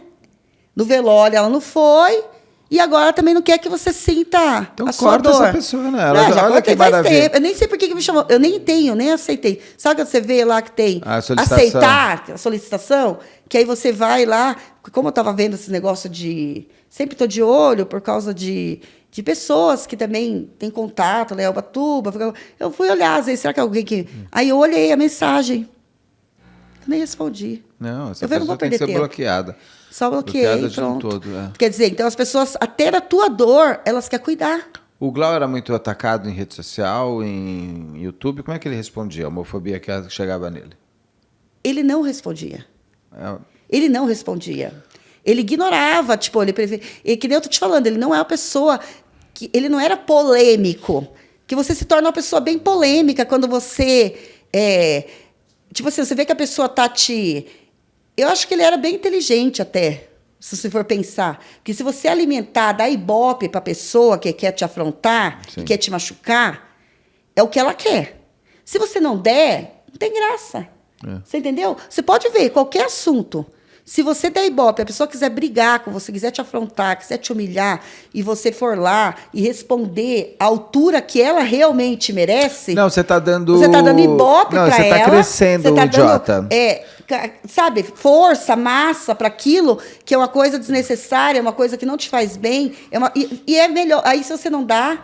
No velório ela não foi. E agora também não quer que você sinta Então a sua corta dor. essa pessoa, né? Não, já olha cortei que faz maravilha. tempo. Eu nem sei por que me chamou. Eu nem tenho, nem aceitei. Sabe quando você vê lá que tem A solicitação. aceitar a solicitação? Que aí você vai lá... Como eu estava vendo esse negócio de... Sempre estou de olho por causa de pessoas que também têm contato, né? Ubatuba. Eu fui olhar, às vezes, será que é alguém que... Aí eu olhei a mensagem. Eu nem respondi. Não, essa Eu falei, não pessoa vou tem que perder ser tempo. bloqueada. Só bloqueei, Bloqueada de pronto. todo, é. Quer dizer, então as pessoas, até da tua dor, elas querem cuidar. O Glau era muito atacado em rede social, em YouTube. Como é que ele respondia a homofobia que chegava nele? Ele não respondia. É, Ele não respondia. Ele ignorava, tipo, e que nem eu tô te falando, ele não é uma pessoa que ele não era polêmico. Que você se torna uma pessoa bem polêmica quando você tipo assim, você vê que a pessoa tá te... Eu acho que ele era bem inteligente até, se você for pensar. Porque se você alimentar, dar ibope para a pessoa que quer te afrontar, Sim. que quer te machucar, é o que ela quer. Se você não der, não tem graça. Você entendeu? Você pode ver qualquer assunto. Se você der ibope, a pessoa quiser brigar com você, quiser te afrontar, quiser te humilhar, e você for lá e responder à altura que ela realmente merece... Não, você está dando... Você está dando ibope para ela. Você está crescendo, você tá idiota. Dando, sabe, força, massa para aquilo que é uma coisa desnecessária, uma coisa que não te faz bem. E é melhor. Aí, se você não dá,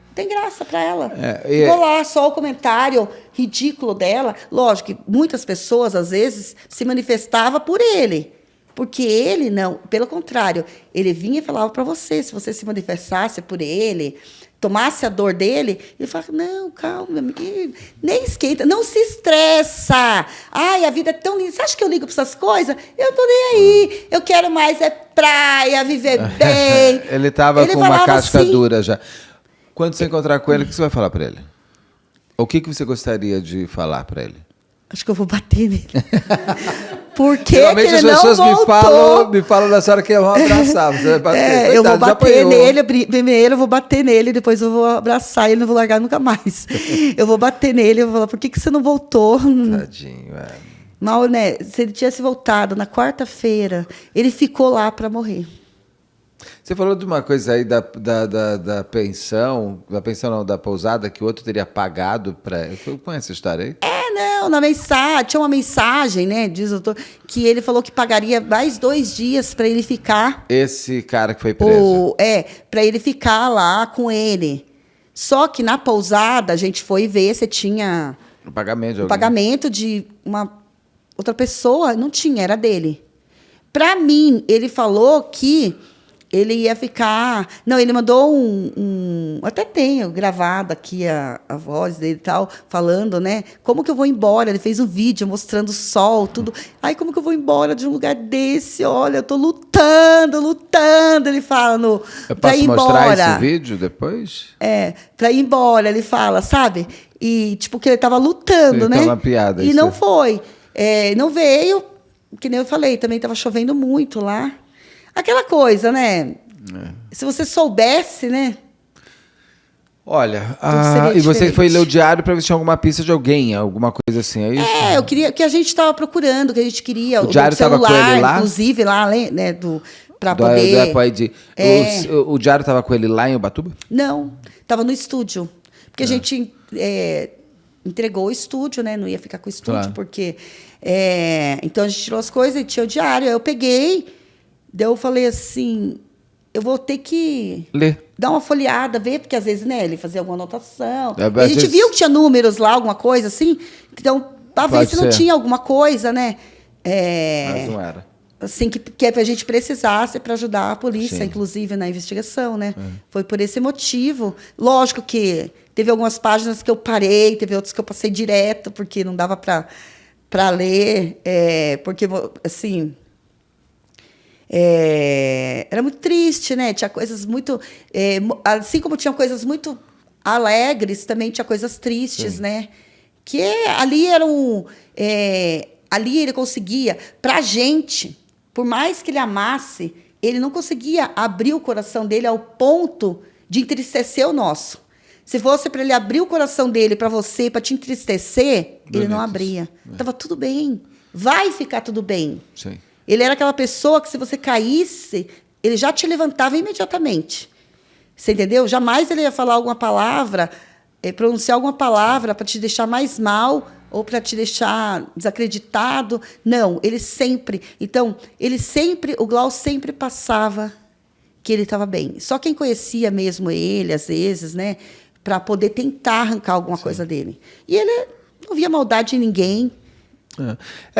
não tem graça para ela. Ficou lá só o comentário ridículo dela. Lógico que muitas pessoas, às vezes, se manifestavam por ele. Porque ele não, pelo contrário, ele vinha e falava para você, se você se manifestasse por ele, tomasse a dor dele, ele falava, não, calma, nem esquenta, não se estressa. Ai, a vida é tão linda. Você acha que eu ligo para essas coisas? Eu tô nem aí. Eu quero mais praia, viver bem. Ele estava com uma casca assim, dura já. Quando você encontrar com ele, o que você vai falar para ele? O que você gostaria de falar para ele? Acho que eu vou bater nele. Por que Geralmente ele as não pessoas voltou? me falam nessa hora que eu vou abraçar. Você vai bater. Eu vou Coitado, já bater apanhou. nele, primeiro eu vou bater nele, depois eu vou abraçar ele, não vou largar nunca mais. Eu vou bater nele, eu vou falar, por que você não voltou? Tadinho, Mal, né? Se ele tivesse voltado na quarta-feira, ele ficou lá para morrer. Você falou de uma coisa aí da pensão, da pousada, que o outro teria pagado para... Você conhece essa história aí? Não, na mensagem, tinha uma mensagem, né, diz o doutor, que ele falou que pagaria mais 2 dias para ele ficar. Esse cara que foi preso. Para ele ficar lá com ele. Só que na pousada, a gente foi ver se tinha O pagamento de o alguém. pagamento de uma outra pessoa, não tinha, era dele. Para mim, ele falou que ele ia ficar... Não, ele mandou até tenho gravado aqui a voz dele e tal, falando, né? Como que eu vou embora? Ele fez um vídeo mostrando o sol, tudo. Ai, como que eu vou embora de um lugar desse? Olha, eu tô lutando. Ele fala Eu pra posso ir mostrar embora. esse vídeo depois? Pra ir embora, ele fala, sabe? E, tipo, que ele tava lutando, Sim, né? tá uma piada E isso não aí. foi. Não veio, que nem eu falei, também tava chovendo muito lá. Aquela coisa, né? Se você soubesse, né? Olha, seria e você diferente. foi ler o diário para ver se tinha alguma pista de alguém, alguma coisa assim, é isso? Eu queria que a gente estava procurando, que a gente queria O diário do tava com celular, ele lá? inclusive lá, né, para Do poder. Apple ID. O diário estava com ele lá em Ubatuba? Não, estava no estúdio. Porque a gente entregou o estúdio, né? Não ia ficar com o estúdio, Claro. porque... então, a gente tirou as coisas e tinha o diário. Aí eu peguei, daí eu falei assim, eu vou ter que... Lê. dar uma folheada, ver, porque às vezes, né, ele fazia alguma anotação. É, E a gente viu que tinha números lá, alguma coisa assim. Então, para ver Pode se não ser. tinha alguma coisa, né? Mas não era. Assim, que a gente precisasse para ajudar a polícia, Sim. inclusive, na investigação, né? Foi por esse motivo. Lógico que teve algumas páginas que eu parei, teve outras que eu passei direto, porque não dava para ler, porque, assim... era muito triste, né? Tinha coisas muito... assim como tinha coisas muito alegres, também tinha coisas tristes, né? Que ali eram... ali ele conseguia... Pra gente, por mais que ele amasse, ele não conseguia abrir o coração dele ao ponto de entristecer o nosso. Se fosse para ele abrir o coração dele para você, para te entristecer, ele não abria. Tava tudo bem. Vai ficar tudo bem. Sim. Ele era aquela pessoa que, se você caísse, ele já te levantava imediatamente. Você entendeu? Jamais ele ia falar alguma palavra, pronunciar alguma palavra para te deixar mais mal ou para te deixar desacreditado. Não, ele sempre... Então, o Glau sempre passava que ele estava bem. Só quem conhecia mesmo ele, às vezes, né, para poder tentar arrancar alguma coisa dele. E ele não via maldade em ninguém.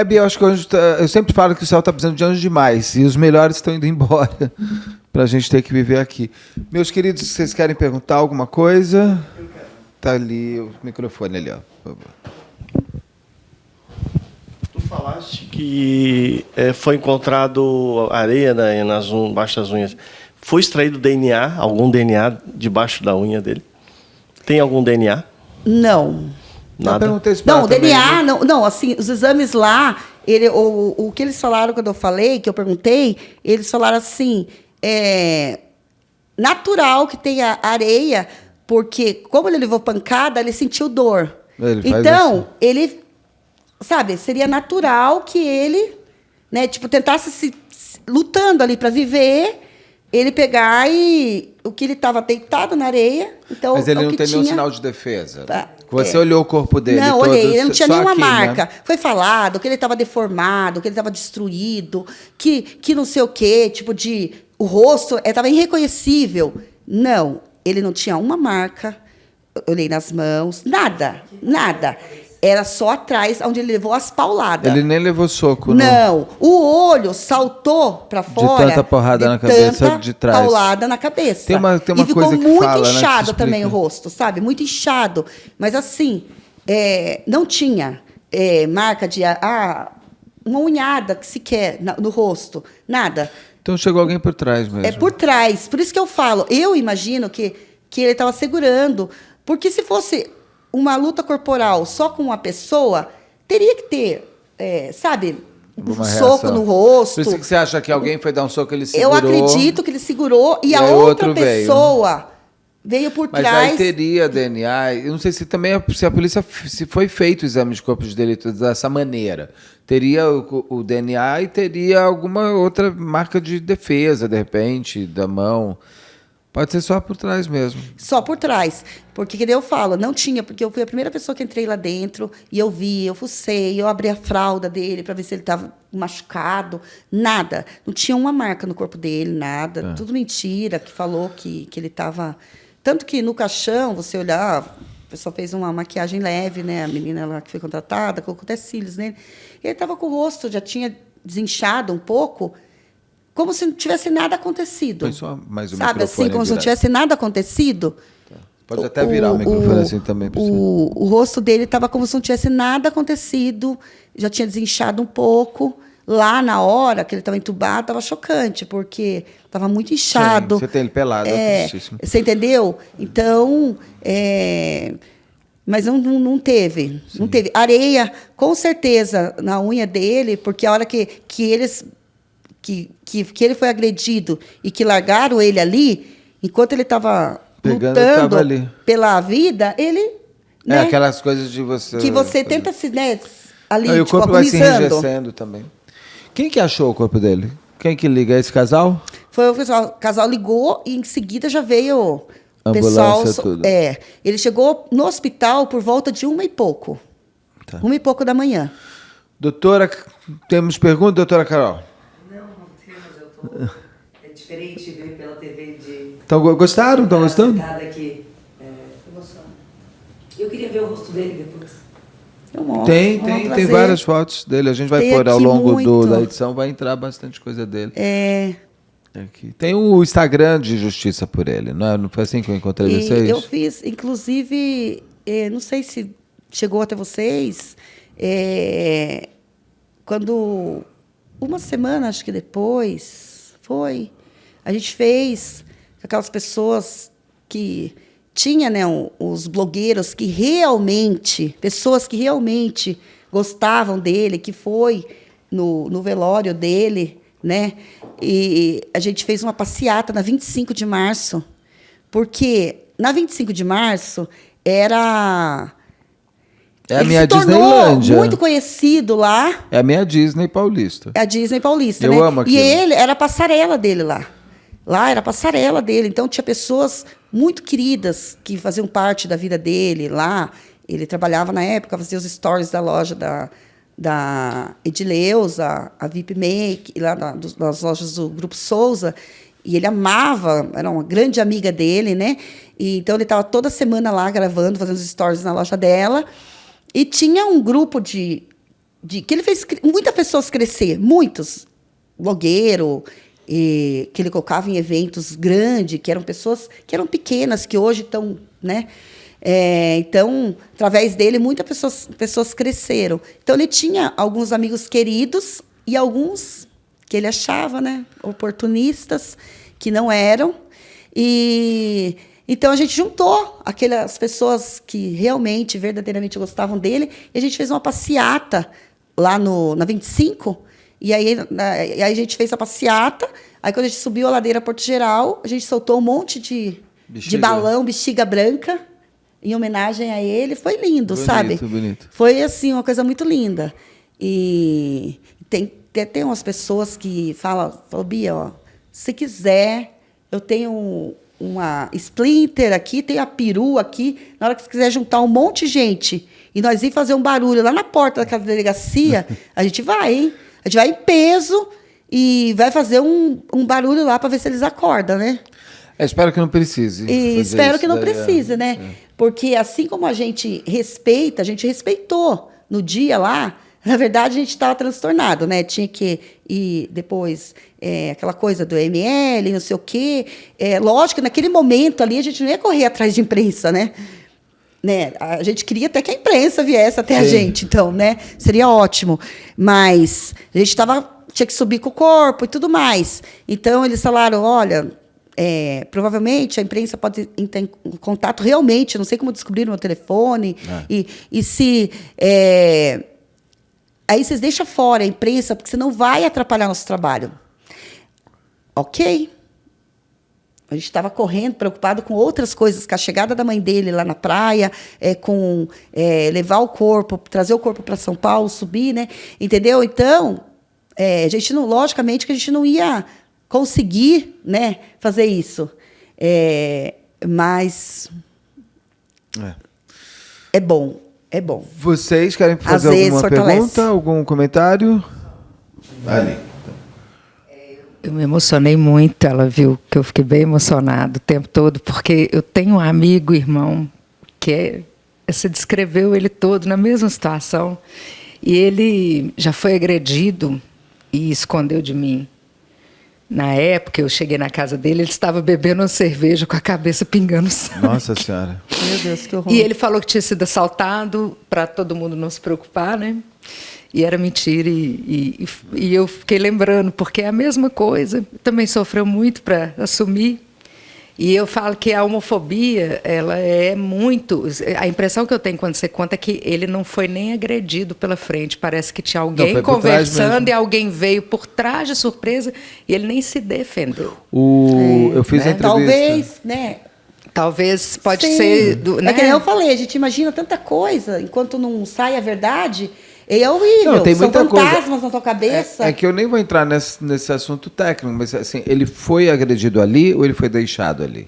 Bia, eu acho que hoje eu sempre falo que o céu está precisando de anjos demais e os melhores estão indo embora para a gente ter que viver aqui. Meus queridos, vocês querem perguntar alguma coisa? Eu quero. Tá ali o microfone ali, ó. Por favor. Tu falaste que foi encontrado areia embaixo das unhas. Foi extraído DNA, algum DNA debaixo da unha dele? Tem algum DNA? Não. Nada. Eu perguntei isso pra Não, ela também, DNA, né? não, assim, os exames lá, o que eles falaram quando eu falei, que eu perguntei, eles falaram assim, natural que tenha areia, porque como ele levou pancada, ele sentiu dor. Ele faz Então, assim. ele, sabe, seria natural que ele, né, tipo, tentasse lutando ali para viver, ele pegar e o que ele estava deitado na areia, então Mas ele o não que tem nenhum tinha... sinal de defesa. Tá. Você olhou o corpo dele Não, todo, olhei, ele não tinha só nenhuma aqui, né? marca. Foi falado que ele estava deformado, que ele estava destruído, que não sei o quê, tipo de... O rosto estava irreconhecível. Não, ele não tinha uma marca, eu olhei nas mãos, nada. Era só atrás, onde ele levou as pauladas. Ele nem levou soco, Não, o olho saltou para fora. tanta porrada na cabeça de trás. Paulada na cabeça. Tem uma e ficou coisa que muito fala, né, que inchado se também o explica. rosto, sabe? Muito inchado. Mas assim, não tinha marca de uma unhada que sequer no rosto. Nada. Então chegou alguém por trás mesmo. É por trás. Por isso que eu falo, eu imagino que ele estava segurando. Porque se fosse uma luta corporal só com uma pessoa, teria que ter, sabe, Uma um soco reação. no rosto. Por isso que você acha que alguém foi dar um soco, ele segurou. Eu acredito que ele segurou e a aí outra outro veio. pessoa veio por Mas trás. aí teria DNA. Eu não sei se também se a polícia se foi feito o exame de corpo de delito dessa maneira. Teria o DNA e teria alguma outra marca de defesa, de repente, da mão. Pode ser só por trás mesmo. Só por trás. Porque, que nem eu falo, não tinha, porque eu fui a primeira pessoa que entrei lá dentro e eu vi, eu fucei, eu abri a fralda dele para ver se ele estava machucado. Nada. Não tinha uma marca no corpo dele, nada. Tudo mentira, que falou que ele estava... Tanto que no caixão, você olhar, a pessoa fez uma maquiagem leve, né? A menina lá que foi contratada, colocou até cílios nele. Ele estava com o rosto, já tinha desinchado um pouco, como se não tivesse nada acontecido. Põe só mais um Sabe, microfone assim, como se não virado. tivesse nada acontecido. Pode até virar o microfone assim também. pra você. O rosto dele estava como se não tivesse nada acontecido, já tinha desinchado um pouco. Lá, na hora que ele estava entubado, estava chocante, porque estava muito inchado. Sim, você tem ele pelado, é tristíssimo. Você entendeu? Então, mas não teve. Sim. Não teve. Areia, com certeza, na unha dele, porque a hora que ele foi agredido e que largaram ele ali, enquanto ele estava Pegando, ele lutando tava ali. pela vida, ele... Né, Aquelas coisas de você... que você tenta se... Né, ali, Não, e o tipo, corpo vai se agonizando. enrijecendo também. Quem que achou o corpo dele? Quem que liga? Esse casal? Foi o casal ligou e em seguida já veio Ambulância, tudo. Ele chegou no hospital por volta de 1 e pouco. Tá. 1 e pouco da manhã. Doutora, temos pergunta, doutora Carol? Não temos, é diferente ver pela TV de... Então, gostaram? Estão gostando? Aqui. Eu queria ver o rosto dele depois. Eu mostro, Tem vamos trazer. várias fotos dele. A gente vai Tem pôr ao aqui longo muito. da edição, vai entrar bastante coisa dele. É, Aqui. Tem o Instagram de Justiça por ele, não é? Não foi assim que eu encontrei e vocês? eu fiz, inclusive, não sei se chegou até vocês, quando, uma semana, acho que depois, a gente fez aquelas pessoas que tinha, né, os blogueiros que realmente, pessoas que realmente gostavam dele, que foi no velório dele, né? E a gente fez uma passeata na 25 de março, porque na 25 de março era... É a ele minha se tornou Disneylândia. muito conhecido lá. É a minha Disney paulista. A Disney Paulista, Eu né? amo aquilo. E ele era a passarela dele lá. Lá era a passarela dele. Então tinha pessoas muito queridas que faziam parte da vida dele lá. Ele trabalhava na época, fazia os stories da loja da Edileuza, a VIP Make, lá das lojas do Grupo Souza. E ele amava, era uma grande amiga dele, né? E, então ele estava toda semana lá gravando, fazendo os stories na loja dela. E tinha um grupo que ele fez muitas pessoas crescer, muitos, blogueiro, que ele colocava em eventos grandes, que eram pessoas que eram pequenas, que hoje estão, né? Então, através dele, muitas pessoas cresceram. Então, ele tinha alguns amigos queridos e alguns que ele achava, né, oportunistas, que não eram. E então a gente juntou aquelas pessoas que realmente, verdadeiramente gostavam dele, e a gente fez uma passeata lá na 25. E aí a gente fez a passeata. Aí, quando a gente subiu a ladeira Porto Geral, a gente soltou um monte de balão, bexiga branca, em homenagem a ele. Foi lindo, sabe? Bonito. Foi, assim, uma coisa muito linda. E tem umas pessoas que falam, Bia, ó, se quiser, eu tenho uma Splinter aqui, tem a peru aqui. Na hora que você quiser juntar um monte de gente e nós ir fazer um barulho lá na porta daquela delegacia, a gente vai, hein? A gente vai em peso e vai fazer um barulho lá para ver se eles acordam, né? Espero que não precise. E espero que não precise, né? Porque assim como a gente respeitou no dia lá. Na verdade, a gente estava transtornado, né? Tinha que ir depois, aquela coisa do ML, não sei o quê. Lógico que naquele momento ali a gente não ia correr atrás de imprensa, né? A gente queria até que a imprensa viesse até a gente, então, né? Seria ótimo. Mas a gente tinha que subir com o corpo e tudo mais. Então, eles falaram, olha, provavelmente a imprensa pode entrar em contato realmente, não sei como descobriram o meu telefone, e se... Aí vocês deixam fora a imprensa, porque senão vai atrapalhar nosso trabalho. Ok. A gente estava correndo, preocupado com outras coisas, com a chegada da mãe dele lá na praia, com levar o corpo, trazer o corpo para São Paulo, subir, né? Entendeu? Então, a gente não, logicamente que a gente não ia conseguir, né, fazer isso. Mas é bom. É bom. Vocês querem fazer alguma pergunta, algum comentário? Ali. Eu me emocionei muito, ela viu que eu fiquei bem emocionado o tempo todo, porque eu tenho um amigo, irmão, que você descreveu ele todo na mesma situação, e ele já foi agredido e escondeu de mim. Na época, eu cheguei na casa dele, ele estava bebendo uma cerveja com a cabeça pingando sangue. Nossa Senhora. Meu Deus, que horror. E ele falou que tinha sido assaltado, para todo mundo não se preocupar, né? E era mentira. E eu fiquei lembrando, porque é a mesma coisa. Também sofreu muito para assumir. E eu falo que a homofobia, ela é muito... A impressão que eu tenho quando você conta é que ele não foi nem agredido pela frente. Parece que tinha alguém conversando e alguém veio por trás de surpresa e ele nem se defendeu. Eu fiz a entrevista. Talvez, né? Talvez, pode Sim. ser... É que nem eu falei, a gente imagina tanta coisa, enquanto não sai a verdade... É horrível, não, tem são muita fantasmas coisa. na tua cabeça. É que eu nem vou entrar nesse assunto técnico, mas assim, ele foi agredido ali ou ele foi deixado ali?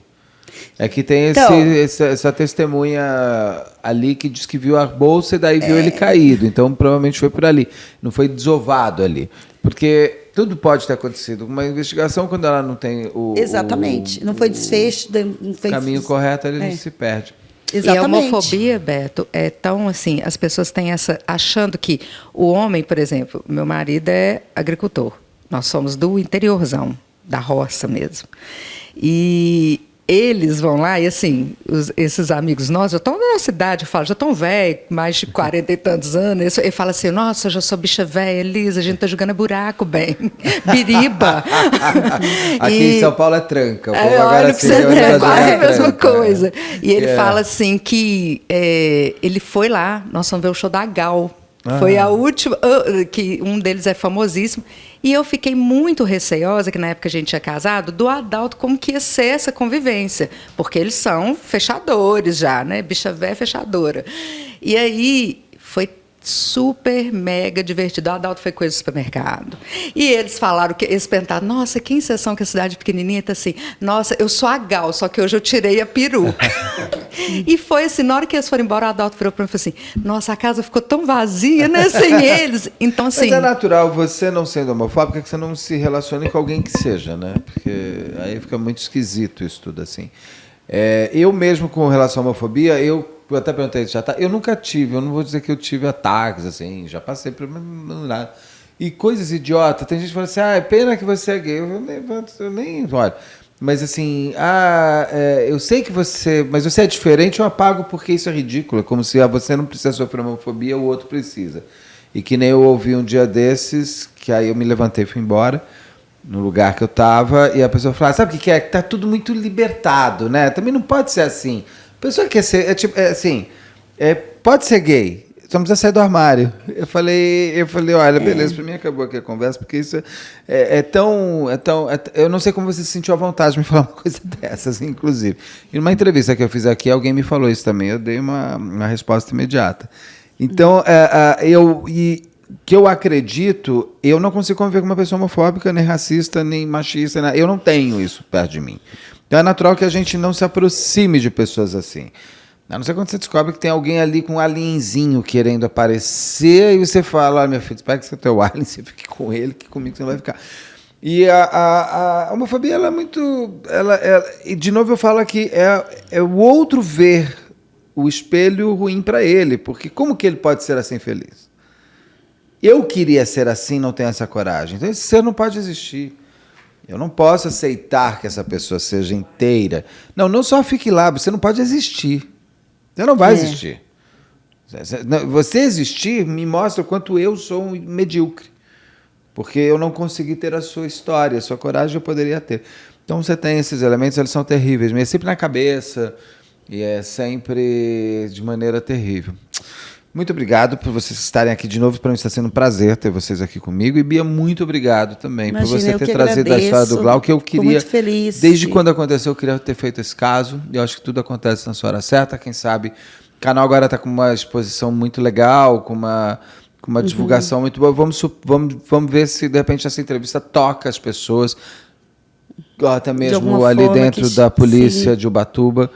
É que tem Então- essa testemunha ali que diz que viu a bolsa e daí viu ele caído. Então, provavelmente foi por ali. Não foi desovado ali. Porque tudo pode ter acontecido. Uma investigação, quando ela não tem Exatamente. Não foi desfecho. Não foi caminho correto, ali a gente se perde. Exatamente. E a homofobia, Beto, é tão assim, as pessoas têm essa, achando que o homem, por exemplo, meu marido é agricultor, nós somos do interiorzão, da roça mesmo, e eles vão lá e assim, esses amigos nossos, já estão na nossa idade, eu falo, já estão velhos, mais de 40 e tantos anos, ele fala assim, nossa, eu já sou bicha velha, Elisa, a gente tá jogando buraco, bem, biriba. Aqui em São Paulo é tranca. O povo Olha agora pra se você reúne ver, pra é quase jogar a mesma tranca. coisa. E ele É. fala assim que ele foi lá, nós vamos ver o show da Gal. Foi a última, que um deles é famosíssimo. E eu fiquei muito receosa, que na época a gente tinha casado, do Adalto, como que ia ser essa convivência. Porque eles são fechadores já, né? Bicha véia fechadora. E aí foi super mega divertido. O Adalto foi com eles no supermercado. E eles falaram, eles perguntaram, nossa, que inserção que a cidade pequenininha tá assim. Nossa, eu sou a Gal, só que hoje eu tirei a peruca. E foi assim, na hora que eles foram embora, o Adalto virou para mim e falou assim, nossa, a casa ficou tão vazia, né, sem eles. Então, assim... Mas é natural, você não sendo homofóbica, que você não se relacione com alguém que seja, né? Porque aí fica muito esquisito isso tudo, assim. Eu mesmo, com relação à homofobia, eu até perguntei se já tá. Eu nunca tive, eu não vou dizer que eu tive ataques, assim, já passei por nada. E coisas idiotas, tem gente que fala assim, é pena que você é gay. Eu nem olho. Mas assim, eu sei que mas você é diferente, eu apago porque isso é ridículo. É como se você não precisa sofrer homofobia, o outro precisa. E que nem eu ouvi um dia desses, que aí eu me levantei e fui embora, no lugar que eu estava, e a pessoa falava, sabe o que é? Que tá tudo muito libertado, né? Também não pode ser assim. A pessoa quer ser, pode ser gay, só não precisa sair do armário. Eu falei, olha, beleza, para mim acabou aqui a conversa, porque isso eu não sei como você se sentiu à vontade de me falar uma coisa dessas, inclusive. E numa entrevista que eu fiz aqui, alguém me falou isso também, eu dei uma resposta imediata. Então, que eu acredito, eu não consigo conviver com uma pessoa homofóbica, nem racista, nem machista, eu não tenho isso perto de mim. Então é natural que a gente não se aproxime de pessoas assim. A não ser quando você descobre que tem alguém ali com um alienzinho querendo aparecer, e você fala, meu filho, espera que você tem o alien, você fique com ele, que comigo você não vai ficar. E a homofobia, ela é muito... e de novo eu falo aqui, é o outro ver o espelho ruim para ele, porque como que ele pode ser assim feliz? Eu queria ser assim, não tenho essa coragem. Então esse ser não pode existir. Eu não posso aceitar que essa pessoa seja inteira. Não só fique lá, você não pode existir. Você não vai existir. Você existir me mostra o quanto eu sou um medíocre. Porque eu não consegui ter a sua história, a sua coragem eu poderia ter. Então você tem esses elementos, eles são terríveis, mas é sempre na cabeça e é sempre de maneira terrível. Muito obrigado por vocês estarem aqui de novo. Para mim está sendo um prazer ter vocês aqui comigo. E Bia, muito obrigado também por você ter trazido a história do Glau, que eu queria... muito feliz. Desde quando aconteceu, eu queria ter feito esse caso. E eu acho que tudo acontece na sua hora certa. Quem sabe, o canal agora está com uma exposição muito legal, com uma divulgação muito boa. Vamos ver se, de repente, essa entrevista toca as pessoas. Até mesmo ali dentro da polícia de Ubatuba.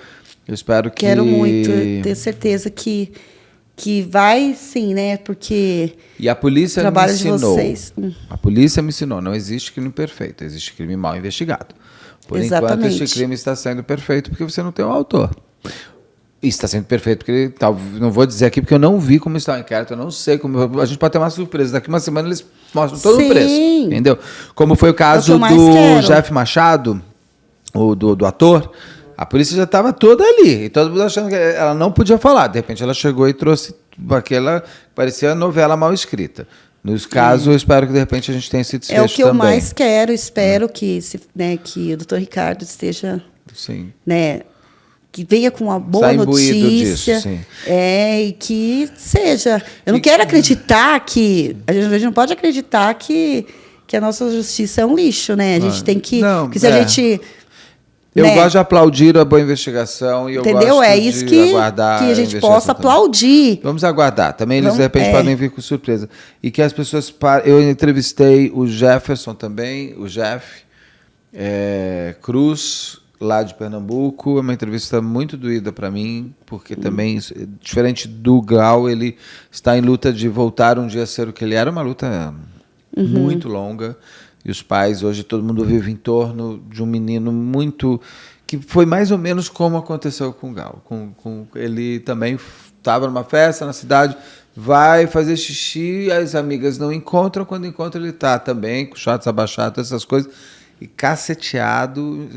Eu espero que... Quero muito, tenho certeza que vai sim, né? Porque e a polícia me ensinou. De vocês. A polícia me ensinou, não existe crime perfeito, existe crime mal investigado. Por enquanto, este crime está sendo perfeito porque você não tem um autor. E está sendo perfeito porque não vou dizer aqui porque eu não vi como está o inquérito, eu não sei como. A gente pode ter uma surpresa. Daqui uma semana eles mostram todo o preço. Entendeu? Como foi o caso do Jeff Machado, do ator. A polícia já estava toda ali, e todo mundo achando que ela não podia falar. De repente ela chegou e trouxe aquela que parecia novela mal escrita. Nos casos, eu espero que de repente a gente tenha esse desfecho também. É o que eu mais quero, espero que o Dr. Ricardo esteja... Sim. Né, que venha com uma boa notícia. Disso, sim. E que seja... Eu não quero acreditar que... A gente não pode acreditar que a nossa justiça é um lixo, né? A gente tem que... Porque se a gente... Eu gosto de aplaudir a boa investigação e eu gosto isso de aguardar que a gente possa aplaudir. Vamos aguardar. Também eles, de repente, podem vir com surpresa. E que as pessoas... Eu entrevistei o Jefferson também, o Jeff Cruz, lá de Pernambuco. É uma entrevista muito doída para mim, porque também, diferente do Glau, ele está em luta de voltar um dia a ser o que ele era, uma luta muito longa. E os pais, hoje, todo mundo vive em torno de um menino muito... que foi mais ou menos como aconteceu com o Glau. Ele também estava numa festa na cidade, vai fazer xixi, as amigas não encontram, quando encontra ele está também, com chatos abaixados, essas coisas, e caceteado,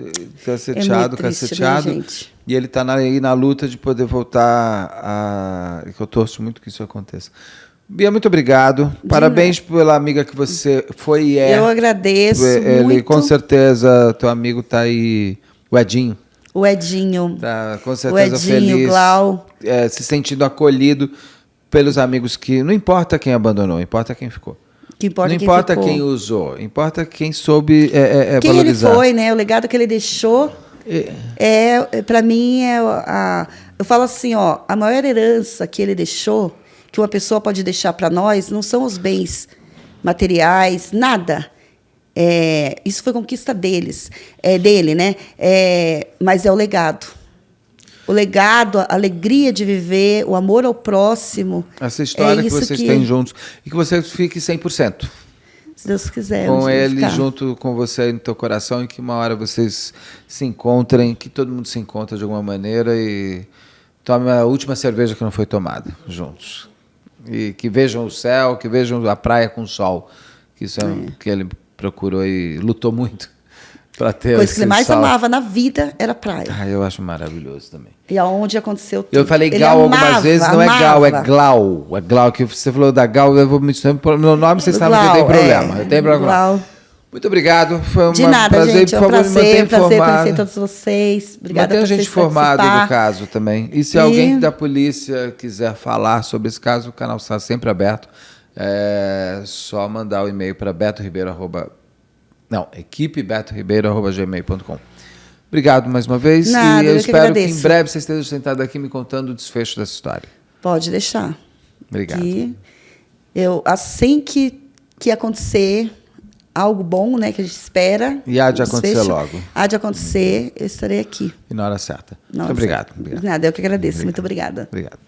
triste, né, gente? E ele está aí na luta de poder voltar a... Eu torço muito que isso aconteça. Bia, muito obrigado. Parabéns pela amiga que você foi e é. Eu agradeço Ele, muito. com certeza, teu amigo está aí, o Edinho. O Edinho. Tá, com certeza, o Edinho, feliz. O Glau. Se sentindo acolhido pelos amigos que... Não importa quem abandonou, importa quem ficou. Não importa quem usou, importa quem soube quem valorizar. Ele foi, né? O legado que ele deixou, para mim, eu falo assim, ó, a maior herança que ele deixou, que uma pessoa pode deixar para nós, não são os bens materiais, nada. Isso foi conquista dele, né? Mas é o legado. O legado, a alegria de viver, o amor ao próximo. Essa história que vocês têm juntos. E que você fique 100%. Se Deus quiser. Com ele junto com você no teu coração, e que uma hora vocês se encontrem, que todo mundo se encontra de alguma maneira e tome a última cerveja que não foi tomada juntos. E que vejam o céu, que vejam a praia com sol. Que isso é o que ele procurou e lutou muito para ter. Coisa que ele mais amava na vida era praia. Eu acho maravilhoso também. E aonde aconteceu tudo. Eu falei ele Gal amava, algumas vezes, não é Gal, é Glau. É Glau, que você falou da Gal, eu vou me meu nome, vocês sabem que eu tenho problema. Eu tenho problema. Glau. Muito obrigado. Foi De nada, prazer, gente. É um prazer conhecer todos vocês. Obrigada por vocês. Mantenha a gente informado do caso também. E se alguém da polícia quiser falar sobre esse caso, o canal está sempre aberto. É só mandar o e-mail para equipebetoribeiro@gmail.com. Obrigado mais uma vez. Nada, e eu espero que em agradeço. breve vocês estejam sentados aqui me contando o desfecho dessa história. Pode deixar. Obrigado. Assim que acontecer algo bom, né, que a gente espera. E há de acontecer logo. Há de acontecer, eu estarei aqui. E na hora certa. Muito obrigado. Nada, eu que agradeço. Muito obrigada. Obrigado.